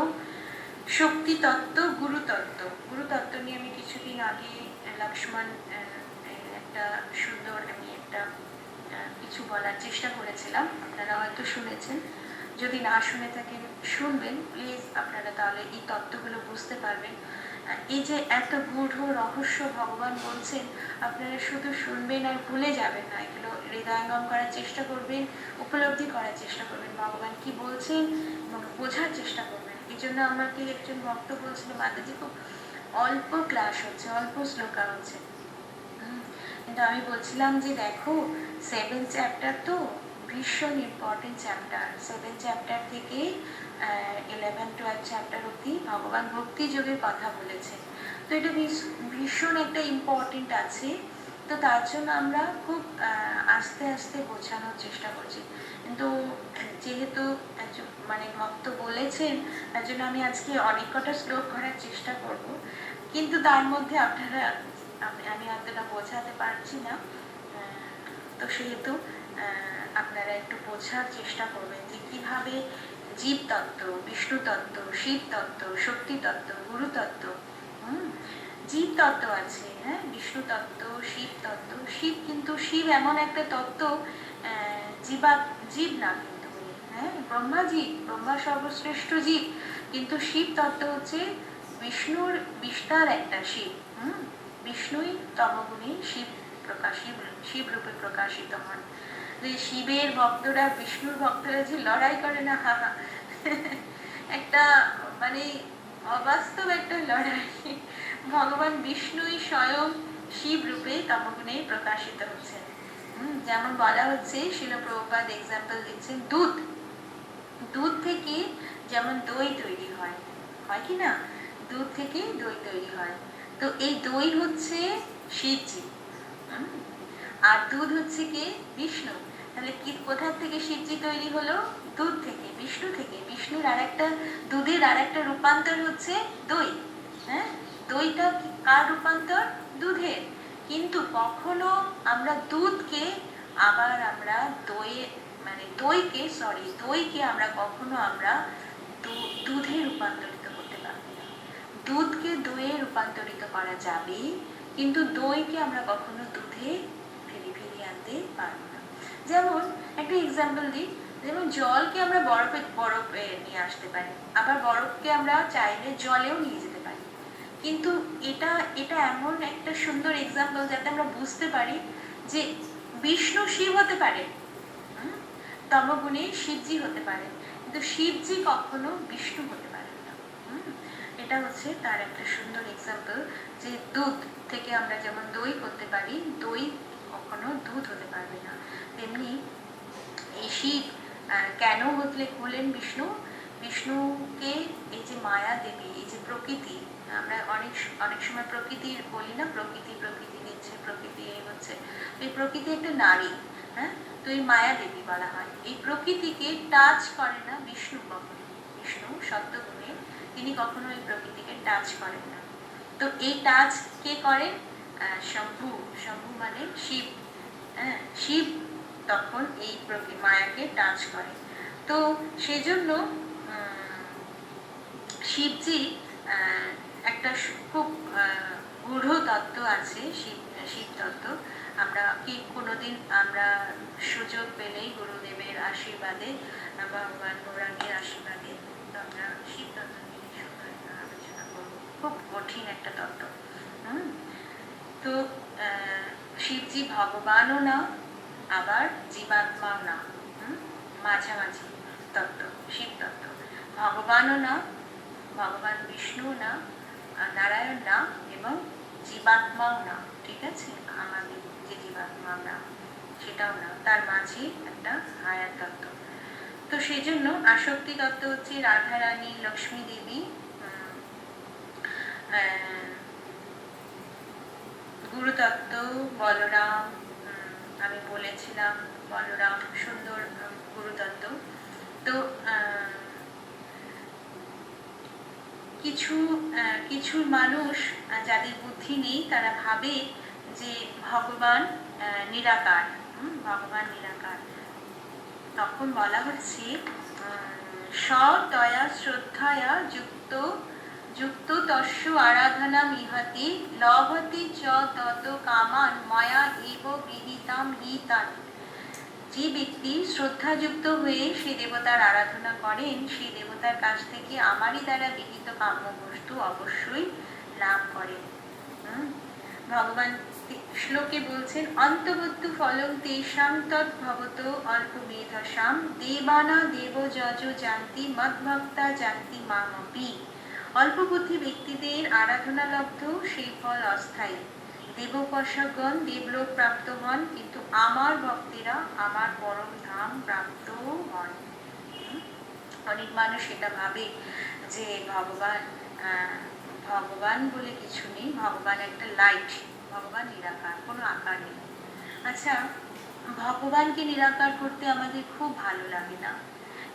শক্তি তত্ত্ব, গুরু তত্ত্ব। গুরু তত্ত্ব নিয়ে আমি কিছুদিন আগে লক্ষ্মণ একটা সুন্দর আমি একটা কিছু বলার চেষ্টা করেছিলাম, আপনারা হয়তো শুনেছেন। যদি না শুনে থাকেন শুনবেন প্লিজ, আপনারা তাহলে এই তত্ত্বগুলো বুঝতে পারবেন। এই যে এত গূঢ় রহস্য ভগবান বলছেন, আপনারা শুধু শুনবেন আর ভুলে যাবেন না, এগুলো হৃদয়ঙ্গম করার চেষ্টা করবেন, উপলব্ধি করার চেষ্টা করবেন ভগবান কি বলছেন এবং বোঝার চেষ্টা করবেন। এই জন্য আমাকে একজন ভক্ত বলছিল, মাতাজি খুব অল্প ক্লাস হচ্ছে, অল্প শ্লোকা হচ্ছে। কিন্তু আমি বলছিলাম যে দেখো 7 চ্যাপ্টার তো ভীষণ ইম্পর্টেন্ট চ্যাপ্টার। 7 চ্যাপ্টার থেকে 11-12 চ্যাপ্টার অব্দি ভগবান ভক্তি যোগের কথা বলেছেন। তো এটা ভীষণ একটা ইম্পর্টেন্ট আছে। তো তার জন্য আমরা খুব আস্তে আস্তে বোঝানোর চেষ্টা করছি। কিন্তু যেহেতু মানে ভক্ত বলেছেন, তার জন্য আমি আজকে অনেক কটা শ্লোক করার চেষ্টা করব, কিন্তু তার মধ্যে আপনারা আমি অতটা বোঝাতে পারছি না। তো সেহেতু আপনারা একটু বোঝার চেষ্টা করবেন যে কিভাবে জীব তত্ত্ব, বিষ্ণু তত্ত্ব, শিব তত্ত্ব, শক্তি তত্ত্ব, গুরু তত্ত্ব, জীব তত্ত্ব আছে, হ্যাঁ, বিষ্ণু তত্ত্ব, শিব তত্ত্ব। শিব কিন্তু শিব এমন একটা তত্ত্ব, জীব না কিন্তু, হ্যাঁ, ব্রহ্মা জীব, ব্রহ্মা সর্বশ্রেষ্ঠ জীব, কিন্তু শিব তত্ত্ব হচ্ছে বিষ্ণুর বিস্তার একটা শিব। বিষ্ণুই তমগুণী শিব শিব রূপে প্রকাশিত হন। শিবের ভক্তরা বিষ্ণুর ভক্তরা যে লড়াই করে না, হা হা, একটা মানে অবাস্তব একটা লড়াই। ভগবান বিষ্ণুই স্বয়ং শিব রূপে তমগুণে প্রকাশিত হচ্ছেন। যেমন বলা হচ্ছে, শিল প্রভুপাদ এক্সাম্পল দিচ্ছেন, দুধ দুধ থেকে যেমন দই তৈরি হয়, হয় কি না? দুধ থেকে দই তৈরি হয়। তো এই দই হচ্ছে শিবজি, আর দুধ হচ্ছে কি? বিষ্ণু। তাহলে কি কোথা থেকে শিবজি তৈরি হলো? দুধ থেকে, বিষ্ণু থেকে। বিষ্ণুর আর একটা দুধের আর একটা রূপান্তর হচ্ছে দই। হ্যাঁ, দইটা কার রূপান্তর? দুধের। কিন্তু কখনো আমরা দুধকে আবার আমরা দইয়ে মানে দইকে আমরা কখনো আমরা দুধে রূপান্তরিত করতে পারবো না। দুধকে দইয়ে রূপান্তরিত করা যাবে, কিন্তু দইকে আমরা কখনো দুধে ফিরিয়ে আনতে পারবো না। যেমন একটা এক্সাম্পল দিই, যেমন জলকে আমরা বরফে নিয়ে আসতে পারি, আবার বরফকে আমরা চাইলে জলেও নিয়ে যেতে পারি। কিন্তু এটা এমন একটা সুন্দর এক্সাম্পল যাতে আমরা বুঝতে পারি যে বিষ্ণু শিব হতে পারে, তমগুণে শিবজি হতে পারে, কিন্তু শিবজি কখনো বিষ্ণু হতে পারে না। এটা হচ্ছে তার একটা সুন্দর এক্সাম্পল, যে দুধ থেকে আমরা যেমন দই করতে পারি, দই কখনো দুধ হতে পারবে না। তেমনি এই শিব কেন হলেন বিষ্ণু? বিষ্ণুকে এই যে মায়া দেবী, এই যে প্রকৃতি, আমরা অনেক সময় প্রকৃতি বলি না, প্রকৃতি দিচ্ছে, প্রকৃতি এই হচ্ছে, এই প্রকৃতি একটা নারী। হ্যাঁ, তো এই মায়া দেবী বলা হয়। এই প্রকৃতিকে টাচ করে না বিষ্ণু কখনো। বিষ্ণু সত্যগুণে, তিনি কখনো এই প্রকৃতিকে টাচ করেন না। তো এই টাচ কে করেন? শম্ভু। শম্ভু মানে শিব। হ্যাঁ, শিব তখন এই মায়াকে টাচ করে। তো সেজন্য শিবজি একটা খুব গূঢ় তত্ত্ব আছে, শিব তত্ত্ব। আমরা কি কোনোদিন আমরা সুযোগ পেলেই গুরুদেবের আশীর্বাদে, ভগবান গৌরাঙ্গের আশীর্বাদে আমরা শিব তত্ত্ব নিয়ে আলোচনা করব। খুব কঠিন একটা তত্ত্ব। তো শিবজি ভগবানও না, আবার জীবাত্মাও না, মাঝামাঝি তত্ত্ব শিব তত্ত্ব। ভগবানও না, ভগবান বিষ্ণু না, নারায়ণ না, এবং জীবাত্মাও না। ঠিক আছে, আমাদের যে জীবাত্মা না সেটাও না, তার মাঝে একটা হায়ার তত্ত্ব। তো সেই জন্য আসক্তি তত্ত্ব হচ্ছে রাধারানী, লক্ষ্মী দেবী, গুরুতত্ত্ব বলরাম, আমি বলেছিলাম বলরাম সুন্দর গুরুতত্ত্ব। তো কিছু মানুষ যাদের বুদ্ধি নেই, তারা ভাবে যে ভগবান নিরাকার, ভগবান নিরাকার। তখন বলা হচ্ছে সদয়া শ্রদ্ধায়া যুক্ত তস্য আরাধনাম ইহতি লভতি চ তত কামান ময়া এব গৃহীতাম হিতান। যে ব্যক্তি শ্রদ্ধাযুক্ত হয়ে সেই দেবতার আরাধনা করেন, সেই দেবতার কাছ থেকে আমারই দ্বারা বিহিত কাম্য বস্তু অবশ্যই লাভ করেন। ভগবান শ্লোকে বলছেন, অন্তবত্তু ফলং তেষাং তদ্ভবত অল্পমেধসাম দেবানা দেবযজ জানতি মদ্ভক্তা জানতি মামপি। অল্প বুদ্ধি ব্যক্তিদের আরাধনা লব্ধ সেই ফল অস্থায়ী। দেবোপাসকগণ দেবলোক প্রাপ্ত হন, কিন্তু আমার ভক্তেরা আমার পরম ধাম প্রাপ্ত হন। অনেক মানুষ এটা ভাবে যে ভগবান বলে কিছু নেই, ভগবান একটা লাইট, ভগবান নিরাকার, কোনো আকার নেই। আচ্ছা, ভগবানকে নিরাকার করতে আমাদের খুব ভালো লাগে না,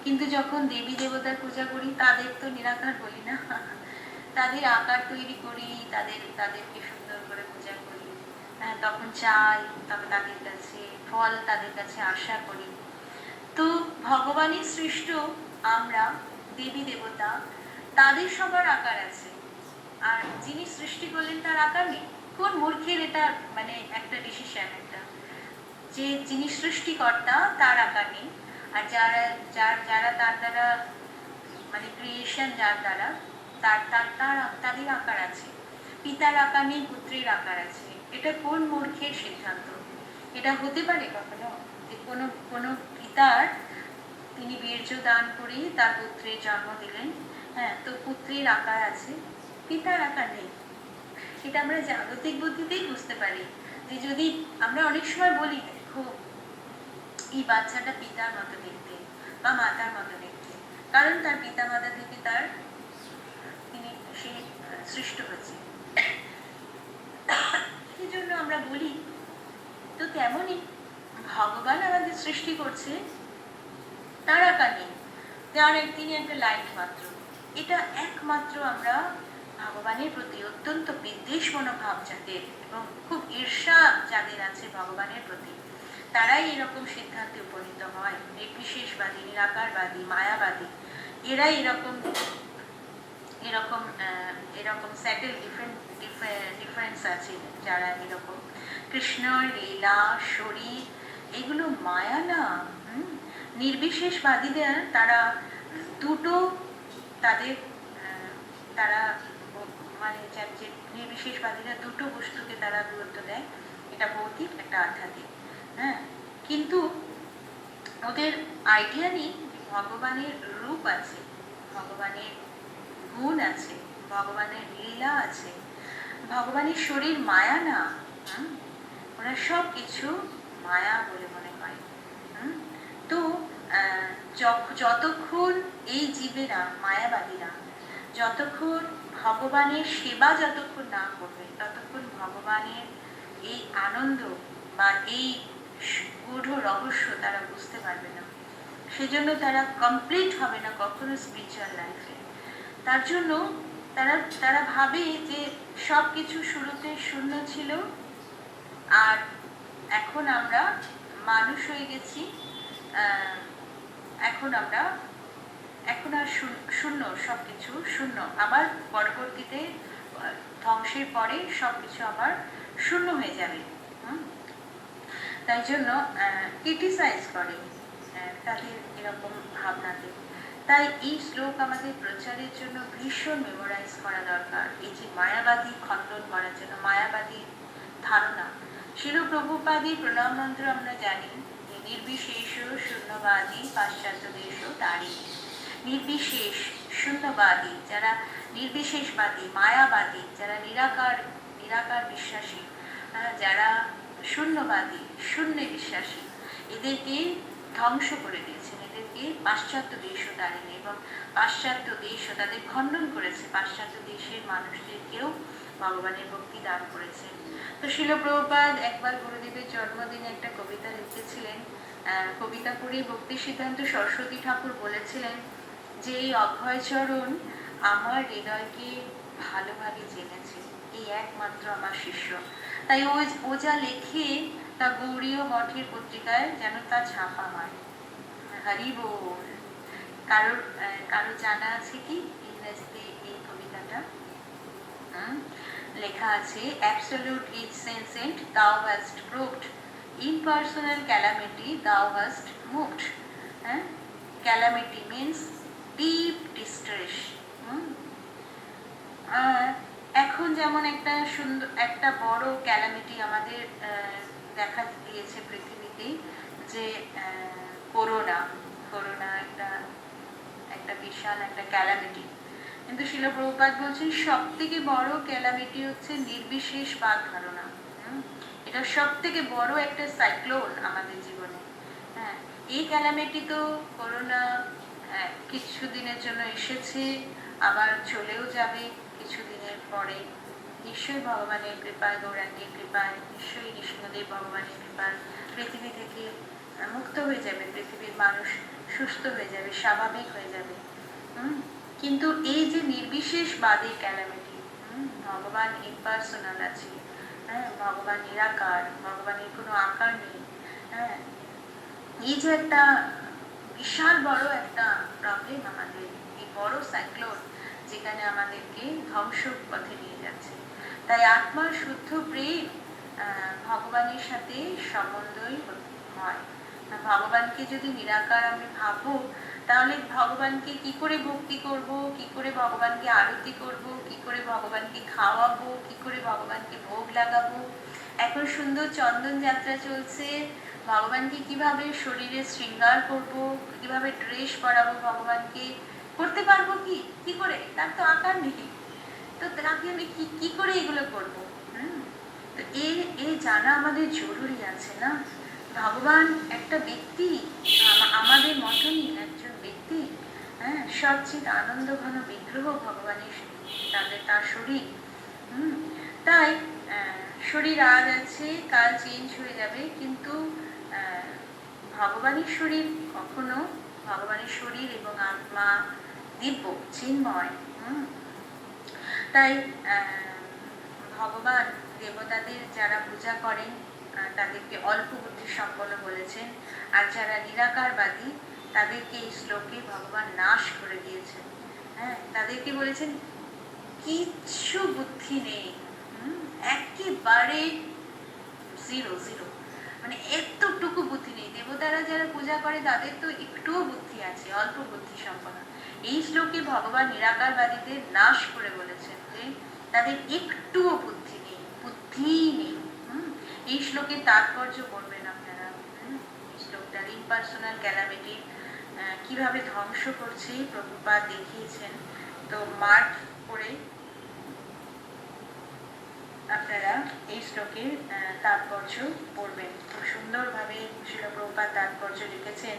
কিন্তু যখন দেবী দেবতার পূজা করি তাদের তো নিরাকার বলি না, তাদের আকার তৈরি করি, তাদেরকে সুন্দর করে পূজা করি, তখন চাই, তবে তাদের কাছে ফল, তাদের কাছে আশা করি। তো ভগবানের সৃষ্ট আমরা দেবী দেবতা, তাদের সবার আকার আছে, আর যিনি সৃষ্টি করলেন তার আকার নেই। কোন মূর্খের এটা মানে একটা ডিসিশন, একটা যে যিনি সৃষ্টিকর্তা তার আকার নেই, আর যারা তার দ্বারা মানে ক্রিয়েশন, যার দ্বারা তাদের আকার আছে। পিতার আকার নেই, পুত্রের আকার আছে। এটা কোন মূর্খের সিদ্ধান্ত? এটা হতে পারে কখনো যে কোনো পিতার তিনি বীর্য দান করে তার পুত্রের জন্ম দিলেন। হ্যাঁ, তো পুত্রের আকার আছে, পিতার আকার নেই। এটা আমরা জাগতিক বুদ্ধিতেই বুঝতে পারি। যে যদি আমরা অনেক সময় বলি, দেখো এই বাচ্চাটা পিতার মতো দেখতে বা মাতার মতো দেখতে, কারণ তার পিতা মাতা থেকে সে সৃষ্ট হচ্ছে, সেই জন্য আমরা বলি। তো তেমনই ভগবান আমাদের সৃষ্টি করছে, তার আকার নেই, তিনি একটা লাইট মাত্র। এটা একমাত্র আমরা ভগবানের প্রতি অত্যন্ত বিদ্বেষ মনোভাব যাদের এবং খুব ঈর্ষা যাদের আছে ভগবানের প্রতি, তারাই এরকম সিদ্ধান্তে উপনীত হয়। নির্বিশেষবাদী, নিরাকারবাদী, মায়াবাদী, এরাই এরকম স্যাটেল ডিফারেন্স আছে, যারা এরকম কৃষ্ণ লীলা শরীর এগুলো মায়া না। নির্বিশেষবাদীদের তারা দুটো তারা মানে যে নির্বিশেষবাদীরা দুটো বস্তুকে তারা গুরুত্ব দেয়, এটা ভৌতিক, একটা আধ্যাত্মিক। হ্যাঁ, কিন্তু ওদের আইডিয়া নেই ভগবানের রূপ আছে, ভগবানের গুণ আছে, ভগবানের লীলা আছে, ভগবানের শরীর মায়া না। ওরা সব কিছু মায়া বলে মনে হয়। তো যতক্ষণ এই জীবেরা, মায়াবাদীরা যতক্ষণ ভগবানের সেবা যতক্ষণ না করবে, ততক্ষণ ভগবানের এই আনন্দ বা এই গূঢ় রহস্য তারা বুঝতে পারবে না। সেজন্য তারা কমপ্লিট হবে না কখনো স্পিরিচুয়াল লাইফে। তার জন্য তারা ভাবে যে সব কিছু শুরুতে শূন্য ছিল, আর এখন আমরা মানুষ হয়ে গেছি, এখন আর শূন্য, সবকিছু শূন্য। আবার পরবর্তীতে ধ্বংসের পরে সবকিছু আবার শূন্য হয়ে যাবে। তাই জন্য ক্রিটিসাইজ করে তাদের এরকম ভাবনাতে। তাই এই শ্লোক আমাদের প্রচারের জন্য ভীষণ মেমোরাইজ করা দরকার। এই যে মায়াবাদী খণ্ডন করার জন্য, মায়াবাদী ধারণা। শিল প্রভুপাদের প্রণাম মন্ত্র আমরা জানি যে নির্বিশেষ শূন্যবাদী পাশ্চাত্য দেশ তারই। নির্বিশেষ শূন্যবাদী, যারা নির্বিশেষবাদী, মায়াবাদী, যারা নিরাকার বিশ্বাসী, যারা শূন্যবাদী, শূন্যে বিশ্বাসী, এদেরকে ধ্বংস করে দিয়েছেন, এদেরকে পাশ্চাত্য দেশও দাঁড়িয়ে এবং পাশ্চাত্য দেশও তাদের খণ্ডন করেছে। পাশ্চাত্য দেশের মানুষদেরকেও ভগবানের ভক্তি দান করেছেন। তো শিল প্রভুপাদ একবার গুরুদেবের জন্মদিনে একটা কবিতা লিখেছিলেন। কবিতা পড়ে ভক্তি সিদ্ধান্ত সরস্বতী ঠাকুর বলেছিলেন যে এই অভয়চরণ আমার হৃদয়কে ভালোভাবে জেনেছে, এই একমাত্র আমার শিষ্য। তাই ও যা লেখে তা গৌড়ীয় মঠের পত্রিকায় যেন তা ছাপা হয়। হরি বল। কারো জানা আছে কি ইংরেজিতে এই কবিতাটা? লেখা আছে, absolute is sentient, thou hast proved, impersonal calamity thou hast moved. Calamity means deep distress. এখন যেমন একটা বড় ক্যালামিটি আমাদের দেখা দিয়েছে পৃথিবীতে, যে করোনা একটা বিশাল একটা ক্যালামিটি। কিন্তু শিল প্রভুপাদ বলছেন সব থেকে বড় ক্যালামিটি হচ্ছে নির্বিশেষবাদ ধারণা। এটা সব থেকে বড় একটা সাইক্লোন আমাদের জীবনে। হ্যাঁ, এই ক্যালামিটি তো করোনা কিছুদিনের জন্য এসেছে, আবার চলেও যাবে কিছুদিনের পরে। নিশ্চয়ই ভগবানের কৃপায়, গৌরাঙ্গের কৃপায়, নিশ্চয়ই নৃসিংহদেব ভগবানের কৃপায় পৃথিবী থেকে মুক্ত হয়ে যাবে, পৃথিবীর মানুষ সুস্থ হয়ে যাবে, স্বাভাবিক হয়ে যাবে। কিন্তু এই যে নির্বিশেষবাদের ক্যালামিটি, ভগবান ইম্পার্সোনাল আছে, ভগবান নিরাকার, ভগবানের কোনো আকার নেই, এই যে একটা বিশাল বড় একটা প্রবলেম আমাদের, এই বড় সাইক্লোন যেখানে আমাদেরকে ধ্বংস পথে নিয়ে যাচ্ছে। তাই আত্মার শুদ্ধ প্রেম ভগবানের সাথে সম্বন্ধই হয়। ভগবানকে যদি নিরাকার আমি ভাবো, তাহলে ভগবানকে কি করে ভক্তি করব, কি করে ভগবানকে আরতি করব, কি করে ভগবানকে খাওয়াবো, কি করে ভগবানকে ভোগ লাগাবো। এখন সুন্দর চন্দন যাত্রা চলছে, ভগবানকে কিভাবে শরীরে শৃঙ্গার করব, কিভাবে ড্রেস পরাবো ভগবানকে, করতে পারবো কি কি করে, তার তো আকার নেই, তো তাকে আমি কি কি করে এগুলো করবো? তো এই জানা আমাদের জরুরি আছে না। ভগবান একটা ব্যক্তি, আমাদের মতনই একজন ব্যক্তি, হ্যাঁ, সবচেয়ে আনন্দ ঘন বিগ্রহ ভগবানের, তার শরীর। তাই শরীর আজ আছে, কাল চেঞ্জ হয়ে যাবে, কিন্তু ভগবানের শরীর কখনো, ভগবানের শরীর এবং আত্মা দিব্য চিন্ময়। তাই ভগবান দেবতাদের যারা পূজা করেন তাদেরকে অল্প বুদ্ধি সম্পন্ন বলেছেন, আর যারা নিরাকারবাদী তাদেরকে এই শ্লোকে ভগবান নাশ করে দিয়েছেন। হ্যাঁ, তাদেরকে বলেছেন কিচ্ছু বুদ্ধি নেই, একেবারে জিরো জিরো, মানে এতটুকু বুদ্ধি নেই। দেবতারা যারা পূজা করে তাদের তো একটুও বুদ্ধি আছে, অল্প বুদ্ধি সম্পন্ন। এই শ্লোকে ভগবান নিরাকারবাদীদের নাশ করে বলেছেন যে তাদের একটুও বুদ্ধি নেই, বুদ্ধি নেই। এই শ্লোকের তাৎপর্য পড়বেন আপনারা। এই শ্লোকটার ইম্পার্সোনাল ক্যালামিটি কিভাবে ধ্বংস করছে প্রভুপাদ দেখিয়েছেন। তো মার্ক করে আপনারা এই শ্লোকের তাৎপর্য পড়বেন। খুব সুন্দরভাবে শিল প্রভুপাদ তাৎপর্য লিখেছেন।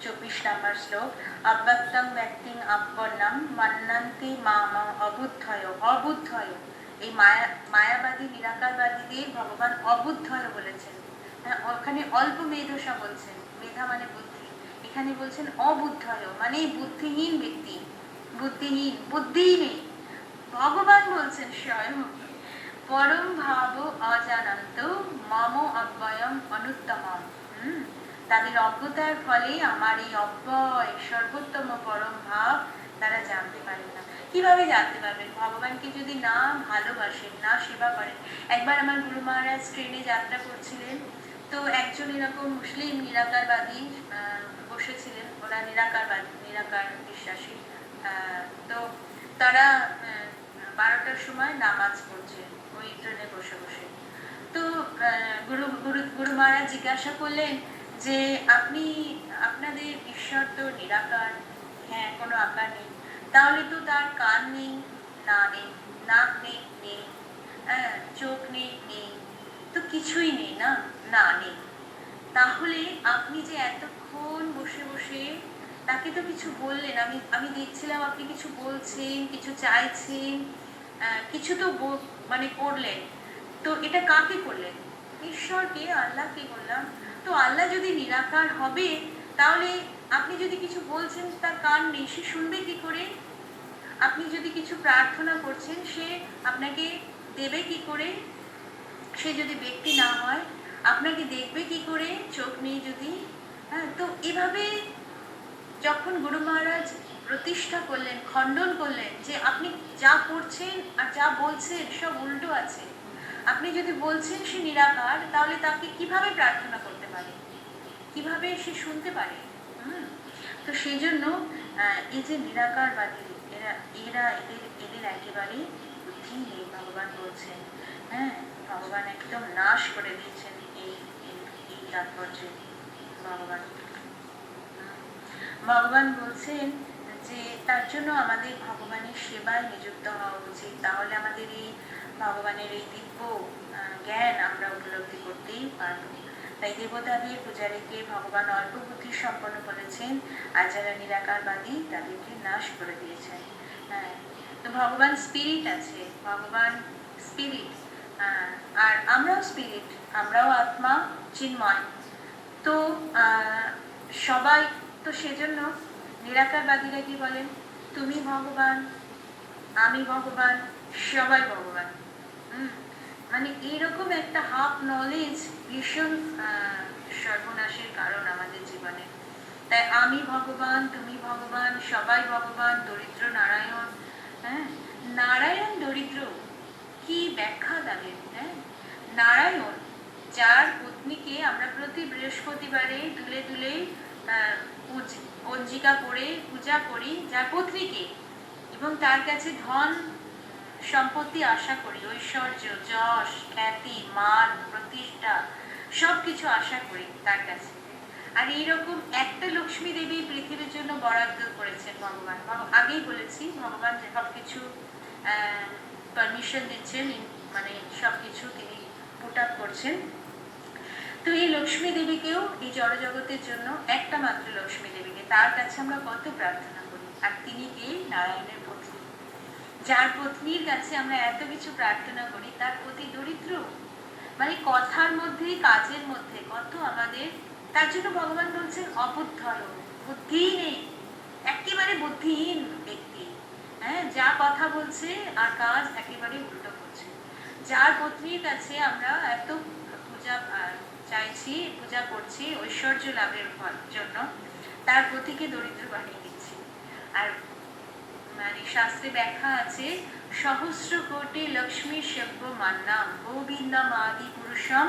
24 নম্বর শ্লোক, অব্যক্তং ব্যক্তিং অপর্ণম মন্নন্তি মাম অবুদ্ধয়। অবুদ্ধয়, এই মায়াবাদী নিরাকারবাদীদের ভগবান অবুদ্ধয় বলেছেন। হ্যাঁ, ওখানে অল্প মেধসা বলছেন, মেধা মানে বুদ্ধি, এখানে বলছেন অবুদ্ধয় মানে বুদ্ধিহীন ব্যক্তি, বুদ্ধিহীন, বুদ্ধি নেই। ভগবান বলছেন স্বয়ং, পরম ভাব অজানন্ত মম অব্যয়ম অনুত্তমম। তাদের অজ্ঞতার ফলে আমার এই অব্যয় সর্বোত্তম পরম ভাব তারা জানতে পারে না। কিভাবে জানতে পারবেন? ভগবানকে যদি না ভালোবাসেন, না সেবা করেন। একবার আমার গুরু মহারাজ ট্রেনে যাত্রা করছিলেন, তো একজন এরকম মুসলিম নিরাকারবাদী বসেছিলেন, ওরা নিরাকার বিশ্বাসী। তো তারা 12টার সময় নামাজ পড়ছে ওই ট্রেনে বসে বসে। তো গুরু মহারাজ জিজ্ঞাসা করলেন যে আপনাদের ঈশ্বর তো নিরাকার, হ্যাঁ, কোনো আকার নেই, তাহলে তো তার কান নেই, না নেই, নাক নেই, নেই, হ্যাঁ, চোখ নেই, নেই, তো কিছুই নেই না, না নেই। তাহলে আপনি যে এতক্ষণ বসে বসে তাকে তো কিছু বললেন, আমি দেখছিলাম আপনি কিছু বলছেন, কিছু চাইছেন, কিছু তো মানে করলেন, তো এটা কাকে করলেন? ঈশ্বরকে, আল্লাহকে বললাম। তো আল্লাহ যদি নিরাকার হবে, তাহলে আপনি যদি কিছু বলছেন তার কান নেই, সে শুনবে কি করে? আপনি যদি কিছু প্রার্থনা করছেন, সে আপনাকে দেবে কি করে? সে যদি ব্যক্তি না হয়, আপনাকে দেখবে কি করে? চোখ নেই যদি। হ্যাঁ, তো এভাবে যখন গুরু মহারাজ প্রতিষ্ঠা করলেন, খণ্ডন করলেন যে আপনি যা করছেন আর যা বলছেন সব উল্টো আছে। আপনি যদি বলছেন সে নিরাকার, তাহলে তাকে কিভাবে প্রার্থনা করতে পারে, কিভাবে সে শুনতে পারে? তো সেই জন্য এই যে নিরাকারবাদী এদের একেবারে বুদ্ধি নেই, ভগবান বলছেন। হ্যাঁ, ভগবান একদম নাশ করে দিয়েছেন এই তাৎপর্যে। ভগবান বলছেন যে তার জন্য আমাদের ভগবানের সেবায় নিযুক্ত হওয়া উচিত, তাহলে আমাদের এই ভগবানের এই দিব্য জ্ঞান আমরা উপলব্ধি করতেই পারব। তাই দেবতাদের পূজারীকে ভগবান অল্প বুদ্ধি সম্পন্ন বলেছেন, আর যারা নিরাকারবাদী তাদেরকে নাশ করে দিয়েছেন। হ্যাঁ, তো ভগবান স্পিরিট আছে, ভগবান স্পিরিট, আর আমরাও স্পিরিট, আমরাও আত্মা চিন্ময়। তো সবাই, তো সেজন্য নিরাকারবাদীরা কি বলেন? তুমি ভগবান, আমি ভগবান, সবাই ভগবান। মানে এইরকম একটা হাফ নলেজ ভীষণ সর্বনাশের কারণ আমাদের জীবনে। তাই আমি ভগবান, তুমি ভগবান, সবাই ভগবান, দরিদ্র নারায়ণ। হ্যাঁ, নারায়ণ দরিদ্র, কি ব্যাখ্যা তাদের? হ্যাঁ, নারায়ণ যার পত্নীকে আমরা প্রতি বৃহস্পতিবারে তুলে তুলে পঞ্জিকা করে পূজা করি, যার পত্নীকে, এবং তার কাছে ধন সম্পত্তি আশা করি, ঐশ্বর্য, যশ, খ্যাতি, মান, প্রতিষ্ঠা সবকিছু আশা করি তার কাছে। আর এইরকম একটা লক্ষ্মী দেবী পৃথিবীর জন্য বরাদ্দ করেছেন ভগবান। আগেই বলেছি ভগবান সবকিছু পারমিশন দিচ্ছেন, মানে সবকিছু তিনি পুট আপ করছেন। তো এই লক্ষ্মী দেবীকেও, এই জড়জগতের জন্য একটা মাত্র লক্ষ্মী দেবীকে, তার কাছে আমরা কত প্রার্থনা করি। আর তিনি কে? নারায়ণের পত্নী। যার পত্নীর কাছে আমরা এত কিছু প্রার্থনা করি, তার প্রতি দরিদ্র, মানে কথার মধ্যে কাজের মধ্যে কত আমাদের, তার জন্য ভগবান বলছেন অবুদ্ধর, বুদ্ধি নেই, একেবারে বুদ্ধিহীন ব্যক্তি। হ্যাঁ, যা কথা বলছে আর কাজ একেবারে উল্টো করছে। যার পত্নীর কাছে আমরা এত পূজা চাইছি, পূজা করছি ঐশ্বর্য লাভের জন্য, তার প্রতিকে দরিদ্র বানিয়ে দিচ্ছি। আর মানে শাস্ত্রে ব্যাখ্যা আছে, সহস্র কোটি লক্ষ্মী সেব্য মান্নাম গোবিন্দম আদি পুরুষম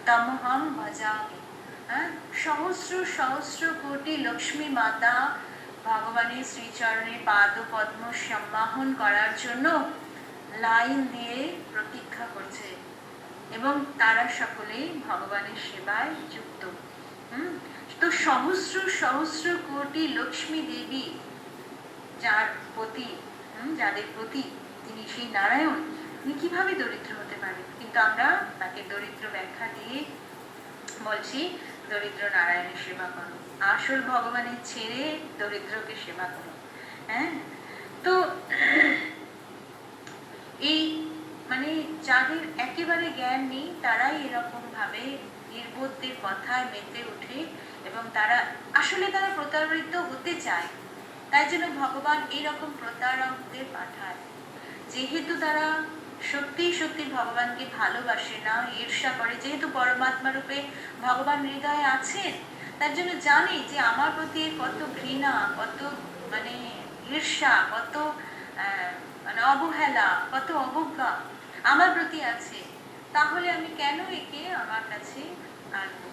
তমহম ভজামি। হ্যাঁ, সহস্র সহস্র কোটি লক্ষ্মী মাতা ভগবানের শ্রীচরণে পাদ পদ্ম সম্মাহন করার জন্য লাইন দিয়ে প্রতীক্ষা করছে, এবং তারা সকলেই ভগবানের সেবায় যুক্ত। তো সহস্র সহস্র কোটি লক্ষ্মী দেবী, যার প্রতি, যাদের প্রতি তিনি সেই নারায়ণ, তিনি কিভাবে দরিদ্র হতে পারে? কিন্তু আমরা তাকে দরিদ্র ব্যাখ্যা দিয়ে বলছি দরিদ্র নারায়ণের সেবা করো, আসল ভগবানের ছেড়ে দরিদ্রকে সেবা করো। হ্যাঁ, তো এই মানে যাদের একেবারে জ্ঞান নেই, তারাই এরকম ভাবে নির্বোধদের কথায় মেতে ওঠে, এবং তারা আসলে তারা প্রতারিত হতে চায়। তাই জন্য ভগবান এইরকম প্রতারকদের পাঠায়। যেহেতু তারা সত্যি সত্যি ভগবানকে ভালোবাসে না, ঈর্ষা করে, যেহেতু পরমাত্মা রূপে ভগবান হৃদয়ে আছেন, তার জন্য জানে যে আমার প্রতি কত ঘৃণা, কত মানে ঈর্ষা, কত মানে অবহেলা, কত অবজ্ঞা আমার প্রতি আছে, তাহলে আমি কেন একে আমার কাছে আনবো?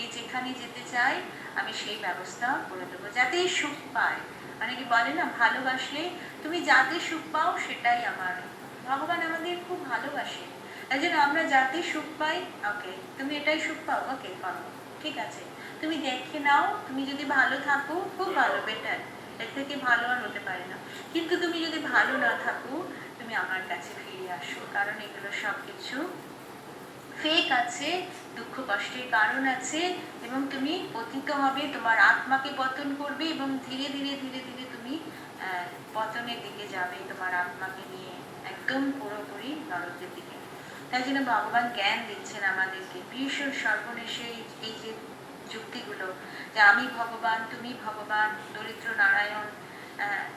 এই যেখানে যেতে চাই আমি সেই ব্যবস্থা করে দেবো, যাতে সুখ পায়। মানে কি বলে না, ভালোবাসলে তুমি যাতে সুখ পাও সেটাই আমার। ভগবান আমাদের খুব ভালোবাসে, তাই জন্য আমরা যাতে সুখ পাই, ওকে তুমি এটাই সুখ পাও, ওকে পাবো, ঠিক আছে, তুমি দেখে নাও, তুমি যদি ভালো থাকো খুব ভালো, বেটার, এর থেকে ভালো আর হতে পারে না। কিন্তু তুমি যদি ভালো না থাকো, তুমি আমার কাছে ফিরে আসো, কারণ এগুলো সবকিছু ফেক আছে, দুঃখ কষ্টের কারণ আছে, এবং তুমি পতিত হবে, তোমার আত্মাকে পতন করবে, এবং ধীরে ধীরে ধীরে ধীরে তুমি পতনের দিকে যাবে, তোমার আত্মাকে নিয়ে একদম পুরোপুরি নরকের দিকে। তাই জন্য ভগবান জ্ঞান দিচ্ছেন আমাদেরকে, ভীষণ সর্বনেশে এই যে যুক্তিগুলো, যে আমি ভগবান, তুমি ভগবান, দরিদ্র নারায়ণ,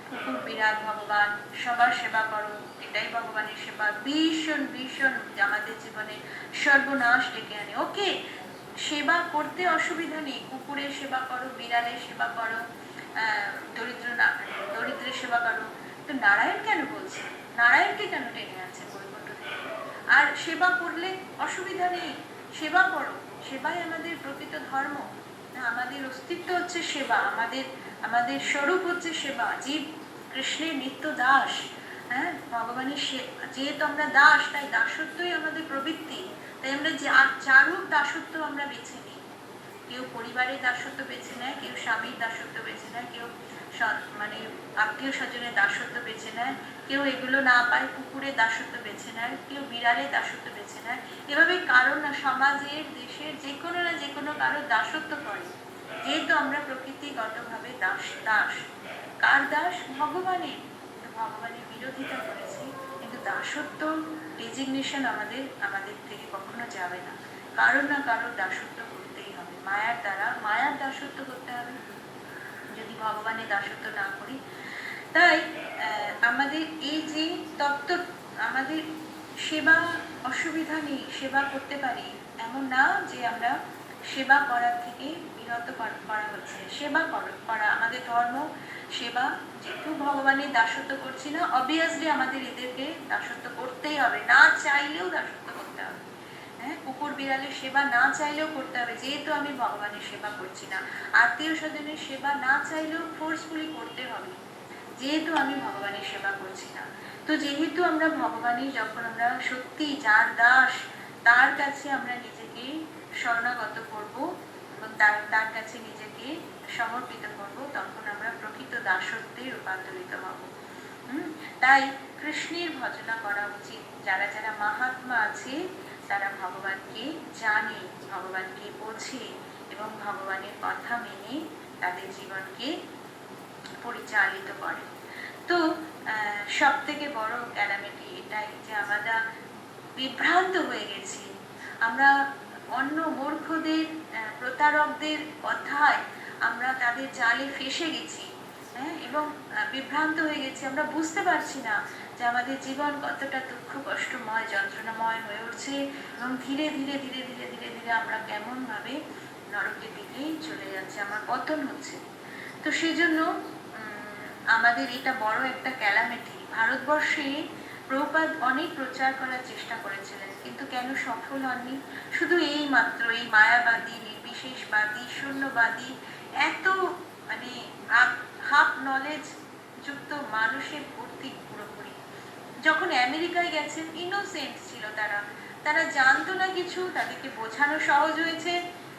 কুকুর বিড়াল ভগবান, সবার সেবা করো, এটাই ভগবানের সেবা। ভীষণ ভীষণ আমাদের জীবনে সর্বনাশ ডেকে আনে। ওকে, সেবা করতে অসুবিধা নেই, কুকুরের সেবা করো, বিড়ালের সেবা করো, দরিদ্রের সেবা করো, তো নারায়ণ কেন বলছে? নারায়ণকে কেন টেনে আছে বৈকুণ্ঠ থেকে? আর সেবা করলে অসুবিধা নেই, সেবা করো, সেবাই আমাদের প্রকৃত ধর্ম। আমাদের অস্তিত্ব হচ্ছে সেবা, আমাদের স্বরূপ হচ্ছে সেবা। জীব কৃষ্ণের নিত্য দাস। হ্যাঁ, ভগবানের যেহেতু আমরা দাস, তাই দাসত্বই আমাদের প্রবৃত্তি। তাই আমরা চারুপ দাসত্ব আমরা বেছে নিই। কেউ পরিবারের দাসত্ব বেছে নেয়, কেউ স্বামীর দাসত্ব বেছে নেয়, কেউ মানে আত্মীয় স্বজনের দাসত্ব বেছে নেয়, কেউ এগুলো না পায় কুকুরের দাসত্ব বেছে নেয়, কেউ বিড়ালের দাসত্ব বেছে নেয়। এভাবে কারণ না, সমাজের, দেশের যে কোনো না যে কোনো কারো দাসত্ব করে, যেহেতু আমরা প্রকৃতিগতভাবে দাস। কার দাস? ভগবানের। ভগবানের বিরোধিতা করেছি, কিন্তু দাসত্ব রেজিগনেশন আমাদের থেকে কখনো যাবে না। কারো না কারোর দাসত্ব করতেই হবে, মায়ার দ্বারা, মায়ার দাসত্ব করতে হবে, যদি ভগবানের দাসত্ব না করি। তাই আমাদের এই যে তত্ত্ব, আমাদের সেবা অসুবিধা নেই, সেবা করতে পারি, এমন না যে আমরা সেবা করার থেকে বিরত করা হচ্ছে। সেবা করা আমাদের ধর্ম, সেবা। যেহেতু ভগবানের দাসত্ব করছি না, অবভিয়াসলি আমাদের এদেরকে দাসত্ব করতেই হবে, না চাইলেও দাসত্ব করতে হবে। হ্যাঁ, কুকুর বিড়ালের সেবা না চাইলেও করতে হবে, যেহেতু আমি ভগবানের সেবা করছি না। আত্মীয় স্বজনের সেবা না চাইলেও ফোর্সফুলি করতে হবে, যেহেতু আমি ভগবানের সেবা করছি না। তো যেহেতু আমরা ভগবানের, যখন আমরা সত্যি যার দাস, তার কাছে আমরা নিজেকে শরণাগত করব এবং তার কাছে নিজেকে সমর্পিত করব, তখন আমরা প্রকৃত দাসত্বে রূপান্তরিত হব। তাই কৃষ্ণের ভজনা করা উচিত। যারা যারা মহাত্মা আছে তারা ভগবানকে জানে, ভগবানকে বোঝে এবং ভগবানের কথা মেনে তাদের জীবনকে পরিচালিত করে। তো সব থেকে বড় ক্যালামিটি এটাই যে আমরা বিভ্রান্ত হয়ে গেছি। আমরা অন্য মূর্খদের, প্রতারকদের কথায় আমরা তাদের জালে ফেসে গেছি, এবং বিভ্রান্ত হয়ে গেছি। আমরা বুঝতে পারছি না যে আমাদের জীবন কতটা দুঃখ কষ্টময়, যন্ত্রণাময় হয়ে উঠছে এবং ধীরে ধীরে ধীরে ধীরে ধীরে ধীরে আমরা কেমন ভাবে নরকের দিকেই চলে যাচ্ছে, আমার পতন হচ্ছে। তো সেই জন্য আমাদের এটা বড় একটা ক্যালামিটি। ভারতবর্ষে প্রভুপাদ অনেক প্রচার করার চেষ্টা করেছিলেন, কিন্তু কেন সফল হননি? শুধু এই মাত্র এই মায়াবাদী, নির্বিশেষবাদী, শূন্যবাদী, এত মানে হাফ নলেজ যুক্ত মানুষের ভর্তি পুরোপুরি। যখন আমেরিকায় গেছেন, ইনোসেন্ট ছিল তারা, তারা জানতো না কিছু, তাদেরকে বোঝানো সহজ হয়েছে।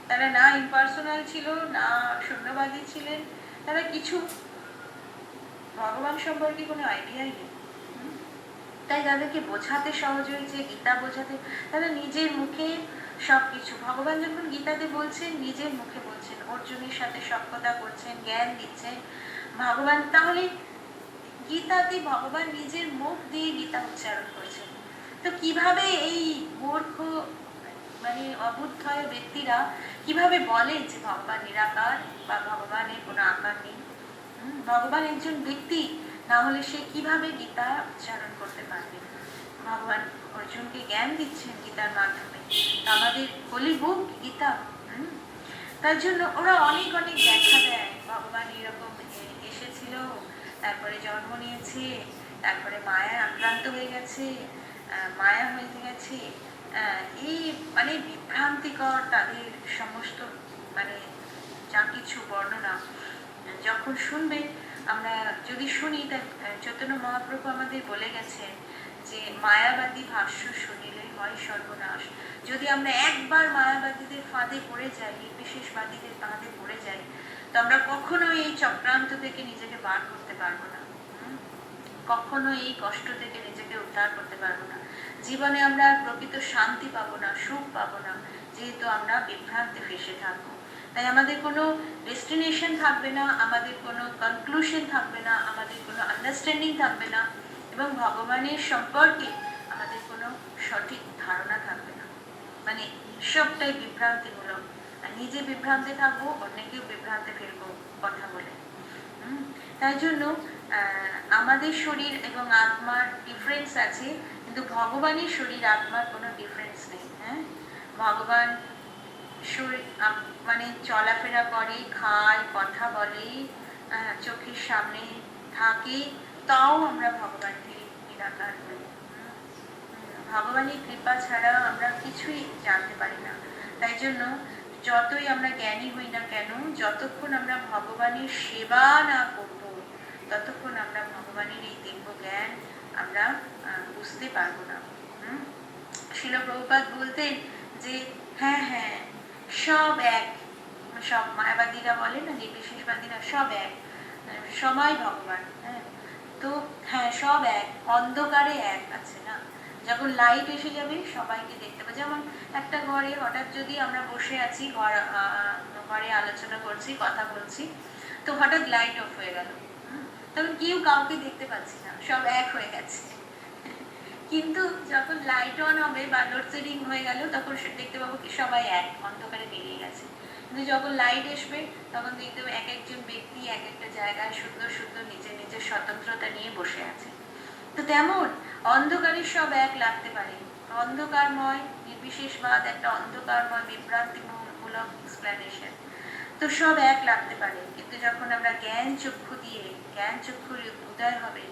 তারা না ইম্পার্সোনাল ছিল, না শূন্যবাদী ছিলেন, তারা কিছু ভগবান সম্পর্কে কোনো আইডিয়াই নেই। তাই তাদেরকে বোঝাতে সহজ হয়েছে, গীতা বোঝাতে। তারা নিজের মুখে সবকিছু, ভগবান যখন গীতাতে বলছেন নিজের মুখে বলছেন, অর্জুনের সাথে সব কথা করছেন, জ্ঞান দিচ্ছেন ভগবান। তাহলে গীতাতে ভগবান নিজের মুখ দিয়ে গীতা উচ্চারণ করছেন। তো কিভাবে এই মূর্খ মানে অবুদ্ধয় ব্যক্তিরা কিভাবে বলেন যে ভগবান নিরাকার বা ভগবানের কোনো আকার নেই? ভগবান একজন ব্যক্তি, না হলে সে কিভাবে গীতা উচ্চারণ করতে পারবে? ভগবান অর্জুনকে জ্ঞান দিচ্ছেন গীতার মাধ্যমে। আমাদের হোলি বুক গীতা। তার জন্য ওরা অনেক অনেক ব্যাখ্যা দেয়। ভগবান এরকম এসেছিল, তারপরে জন্ম নিয়েছে, তারপরে মায়া আক্রান্ত হয়ে গেছে, মায়া হয়ে গেছে, এই মানে বিভ্রান্তিকর তাদের সমস্ত মানে যা কিছু বর্ণনা যখন শুনবে, আমরা যদি শুনি, তা চৈতন্য মহাপ্রভু আমাদের বলে গেছেন যে মায়াবাদী ভাষ্য শুনিলে হয় সর্বনাশ। যদি আমরা একবার মায়াবাদীদের ফাঁদে পড়ে যাই, নির্বিশেষবাদীদের ফাঁদে পড়ে যাই, তো আমরা কখনো এই চক্রান্ত থেকে নিজেকে বার করতে পারবো না, কখনো এই কষ্ট থেকে নিজেকে উদ্ধার করতে পারবো না। জীবনে আমরা প্রকৃত শান্তি পাবো না, সুখ পাবো না, যেহেতু আমরা বিভ্রান্তে ফেসে থাকবো। তাই আমাদের কোনো ডেস্টিনেশন থাকবে না, আমাদের কোনো কনক্লুশন থাকবে না, আমাদের কোনো আন্ডারস্ট্যান্ডিং থাকবে না, এবং ভগবানের সম্পর্কে আমাদের কোনো সঠিক ধারণা থাকবে না। মানে সবটাই বিভ্রান্তিমূলক। আর নিজে বিভ্রান্তে থাকবো, অন্যকেও বিভ্রান্তে ফেলবো কথা বলে। তাই জন্য আমাদের শরীর এবং আত্মার ডিফারেন্স আছে, কিন্তু ভগবানের শরীর আত্মার কোনো ডিফারেন্স নেই। ভগবান শরীর মানে চলাফেরা করে, খায়, কথা বলে, চোখের সামনে থাকে, তাও আমরা ভগবানকে নিরাকার করি। ভগবানের কৃপা ছাড়া আমরা কিছুই জানতে পারি না। তাই জন্য যতই আমরা জ্ঞানী হই না কেন, যতক্ষণ আমরা ভগবানের সেবা না করব, ততক্ষণ আমরা ভগবানের এই দিব্য জ্ঞান আমরা বুঝতে পারবো না। শিল প্রভুপাদ বলতেন যে হ্যাঁ হ্যাঁ সব এক, সব মায়াবাদীরা বলে না, নির্বিশেষবাদীরা সব এক, সবাই ভগবান। তো হ্যাঁ সব এক, অন্ধকারে এক আছে না। যখন লাইট এসে যাবে সবাইকে দেখতে পাবে। যেমন একটা ঘরে হঠাৎ যদি আমরা বসে আছি, ঘরে আলোচনা করছি, কথা বলছি, তো হঠাৎ লাইট অফ হয়ে গেল, তখন কেউ কাউকে দেখতে পাচ্ছি না, সব এক হয়ে গেছে। কিন্তু যখন লাইট অন হবে বা লোডশেডিং হয়ে গেল, তখন দেখতে পাবো কি সবাই এক, অন্ধকারে বেরিয়ে গেছে। কিন্তু যখন লাইট আসবে তখন দেখতে পাবো এক একজন ব্যক্তি এক একটা জায়গায় সুন্দর সুন্দর নিজের নিজের স্বতন্ত্রতা নিয়ে বসে আছে। তো তেমন অন্ধকারে সব এক লাগতে পারে। অন্ধকারময় নির্বিশেষবাদ একটা অন্ধকারময় বিভ্রান্তিমূলক এক্সপ্লেনেশন। তো সব এক লাগতে পারে, কিন্তু যখন আমরা জ্ঞান চক্ষু দিয়ে, জ্ঞান চক্ষুর উদয় হবে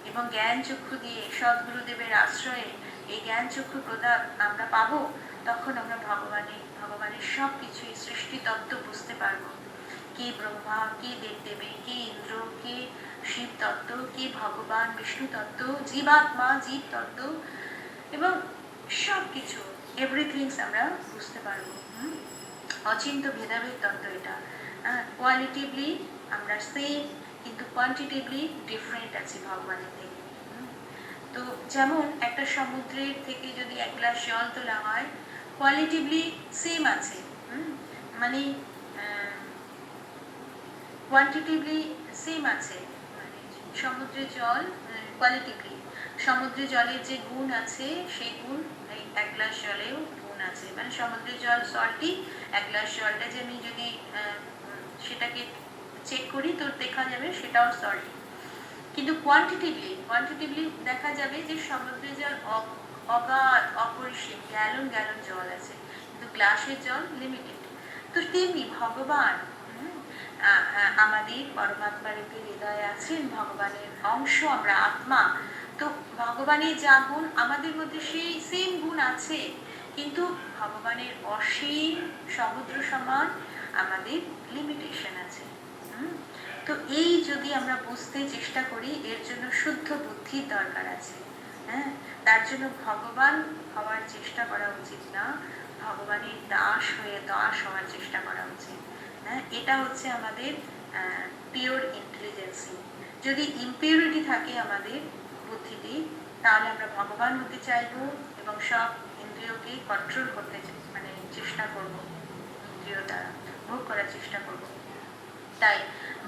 এবং জ্ঞান চক্ষু দিয়ে সদ্গুরুদেবের আশ্রয়ে এই জ্ঞান চক্ষু প্রদান আমরা পাবো, তখন আমরা ভগবানের সব কিছুই সৃষ্টি তত্ত্ব বুঝতে পারবো। কে ব্রহ্মা, কে দেবদেবী, কে ইন্দ্র, কে শিব তত্ত্ব, কে ভগবান বিষ্ণু তত্ত্ব, জীবাত্মা, জীব তত্ত্ব, এবং সব কিছু এভরিথিংস আমরা বুঝতে পারবো। অচিন্ত ভেদাভেদ তত্ত্ব এটা। কোয়ালিটিভলি আমরা সেম, কিন্তু কোয়ান্টিটিভলি ডিফারেন্ট আছি ভগবানের থেকে। তো যেমন একটা সমুদ্রের থেকে যদি এক গ্লাস জল তোলা হয়, কোয়ালিটিভলি সেম আছে, মানে কোয়ান্টিটিভলি সেম আছে, মানে সমুদ্রের জল কোয়ালিটিভলি, সমুদ্রের জলের যে গুণ আছে সেই গুণ এই এক গ্লাস জলেও গুণ আছে। মানে সমুদ্রের জল সল্টি, এক গ্লাস জলটা যে আমি যদি সেটাকে চেক করি তো দেখা যাবে সেটাও সল্টি। কিন্তু কোয়ান্টিটিভলি দেখা যাবে যে সমুদ্রের জল অগাধ অপরিসীম, গ্যালন গ্যালন জল আছে, কিন্তু গ্লাসের জল লিমিটেড। তো তেমনি ভগবান আমাদের পরমাত্মা রূপে হৃদয়ে আছেন, ভগবানের অংশ, আমরা আত্মা। তো ভগবানের যা গুণ আমাদের মধ্যে সেই সেম গুণ আছে, কিন্তু ভগবানের অসীম সমুদ্র সমান আমাদের লিমিটেশন আছে। তো এই যদি আমরা বুঝতে চেষ্টা করি, এর জন্য শুদ্ধ বুদ্ধির দরকার আছে। হ্যাঁ, তার জন্য ভগবান হওয়ার চেষ্টা করা উচিত না, ভগবানের দাস হওয়ার চেষ্টা করা উচিত। হ্যাঁ, এটা হচ্ছে আমাদের পিওর ইন্টেলিজেন্সি। যদি ইম্পিউরিটি থাকে আমাদের বুদ্ধিতে, তাহলে আমরা ভগবান হতে চাইব এবং সব ইন্দ্রিয়কে কন্ট্রোল করতে মানে চেষ্টা করব, ইন্দ্রিয় দ্বারা ভোগ করার চেষ্টা করব। তাই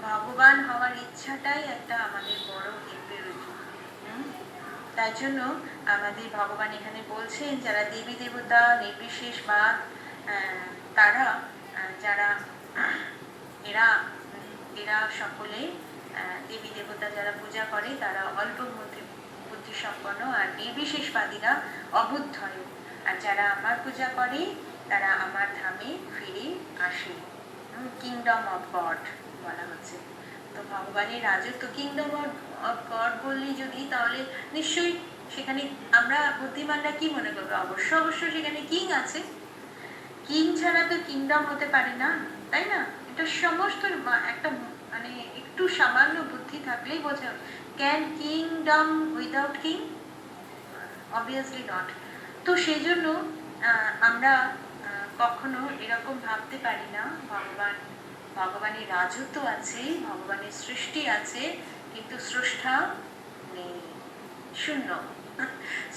ভগবান হওয়ার ইচ্ছাটাই একটা আমাদের বড় ইম্পিউরিটি। তাই জন্য আমাদের ভগবান এখানে বলছেন, যারা দেবী দেবতা নির্বিশেষবাদ, তারা যারা এরা এরা সকলে দেবী দেবতা যারা পূজা করে তারা অল্প বুদ্ধি সম্পন্ন, আর নির্বিশেষবাদীরা অবুদ্ধয়। আর যারা আমার পূজা করে তারা আমার ধামে ফিরে আসে। কিংডম অফ গড বলা হচ্ছে। তো ভগবানের রাজত্ব, কিংডম অফ গড বললি যদি, তাহলে নিশ্চয়ই সেখানে আমরা বুদ্ধিমানরা কি মনে করবো, অবশ্য সেখানে কিং আছে। কিং ছাড়া তো কিংডম হতে পারে না, তাই না? এটা সমস্ত একটা মানে একটু সামান্য বুদ্ধি থাকলেই বোঝা। Can kingdom without king? Obviously not. তো সেই জন্য আমরা কখনো এরকম ভাবতে পারি না ভগবানের রাজত্ব আছে, ভগবানের সৃষ্টি আছে, কিন্তু স্রষ্টা নেই, শূন্য,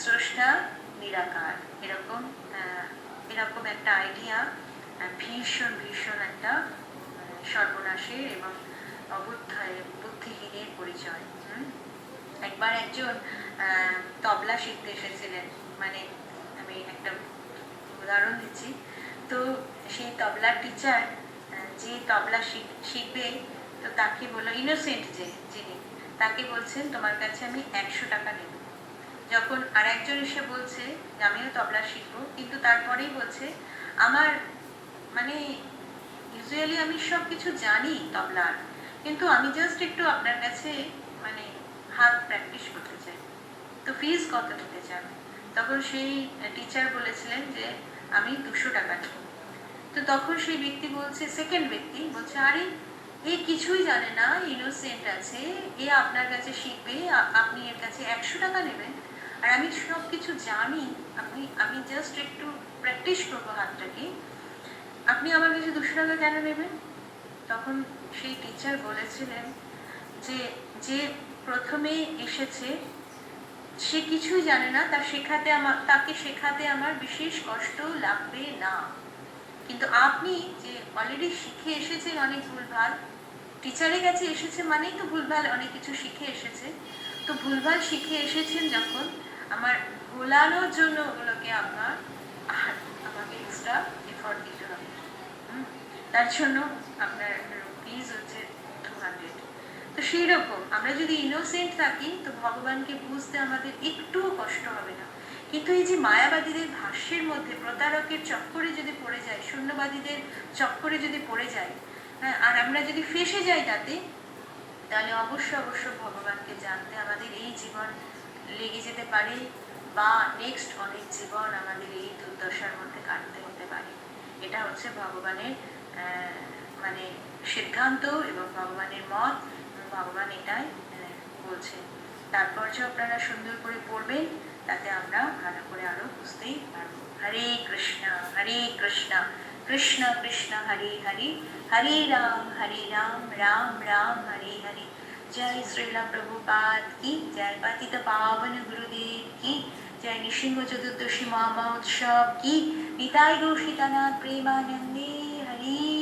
স্রষ্টা নিরাকার। এরকম একটা আইডিয়া ভীষণ একটা সর্বনাশের এবং বুদ্ধিহীনের পরিচয়। একবার একজন তবলা শিখতে এসেছিলেন, মানে আমি একটা উদাহরণ দিচ্ছি। তো সেই তবলার টিচার যে তবলা শিখবে, তো তাকে বললো, ইনোসেন্ট যিনি, তাকে বলছেন তোমার কাছে আমি 100 টাকা নেব। যখন আর একজন এসে বলছে আমিও তবলা শিখবো, কিন্তু তারপরেই বলছে আমার মানে ইউজুয়ালি আমি সব কিছু জানি তবলার, কিন্তু আমি জাস্ট একটু আপনার কাছে মানে হাত প্র্যাকটিস করতে চাই, তো ফিজ কত নিতে চান? তখন সেই টিচার বলেছিলেন যে আমি 200 টাকা নেব। তো তখন সেই ব্যক্তি বলছে, সেকেন্ড ব্যক্তি বলছে, আরে এ কিছুই জানে না, ইনোসেন্ট আছে, এ আপনার কাছে শিখবে, আপনি এর কাছে 100 টাকা নেবেন? আর আমি সব কিছু জানি, আমি জাস্ট একটু প্র্যাকটিস করবো হাতটাকে, আপনি আমার কাছে 200 টাকা কেন নেবেন? তখন সেই টিচার বলেছিলেন যে প্রথমে এসেছে সে কিছুই জানে না, তাকে শেখাতে আমার বিশেষ কষ্ট লাগবে না, কিন্তু আপনি যে অলরেডি শিখে এসেছেন অনেক ভুলভাল, টিচারের কাছে এসেছে মানেই তো ভুলভাল অনেক কিছু শিখে এসেছে, তো ভুলভাল শিখে এসেছেন যখন, আমার ভোলানোর জন্য ওগুলোকে আমাকে এক্সট্রা এফোর্ট দিতে হবে। তার জন্য আপনার ফিজ হচ্ছে 200। তো সেই রকম আমরা যদি ইনোসেন্ট থাকি, তো ভগবানকে বুঝতে আমাদের একটুও কষ্ট হবে না। কিন্তু এই যে মায়াবাদীদের ভাষ্যের মধ্যে প্রতারকের চক্করে যদি পড়ে যায়, শূন্যবাদীদের চক্করে যদি পড়ে যায়, হ্যাঁ, আর আমরা যদি ফেসে যাই তাতে, তাহলে অবশ্য ভগবানকে জানতে আমাদের এই জীবন লেগে যেতে পারে, বা নেক্সট অনেক জীবন আমাদের এই দুর্দশার মধ্যে কাটতে হতে পারে। এটা হচ্ছে ভগবানের মানে সিদ্ধান্ত এবং ভগবানের মত, ভগবান এটাই বলছেন। তারপর যে আপনারা সুন্দর করে পড়বেন, তাতে আমরা ভালো করে আরো বুঝতেই পারবো। হরে কৃষ্ণ কৃষ্ণ কৃষ্ণ হরে হরে, হরে রাম রাম রাম হরে হরে। जय श्रीला प्रभुपाद की जय, पतित पावन गुरुदेव की जय, नृसिंह चतुर्दशी महा उत्सव की, निताई गौर सीतानाथ प्रेमानंदे हरि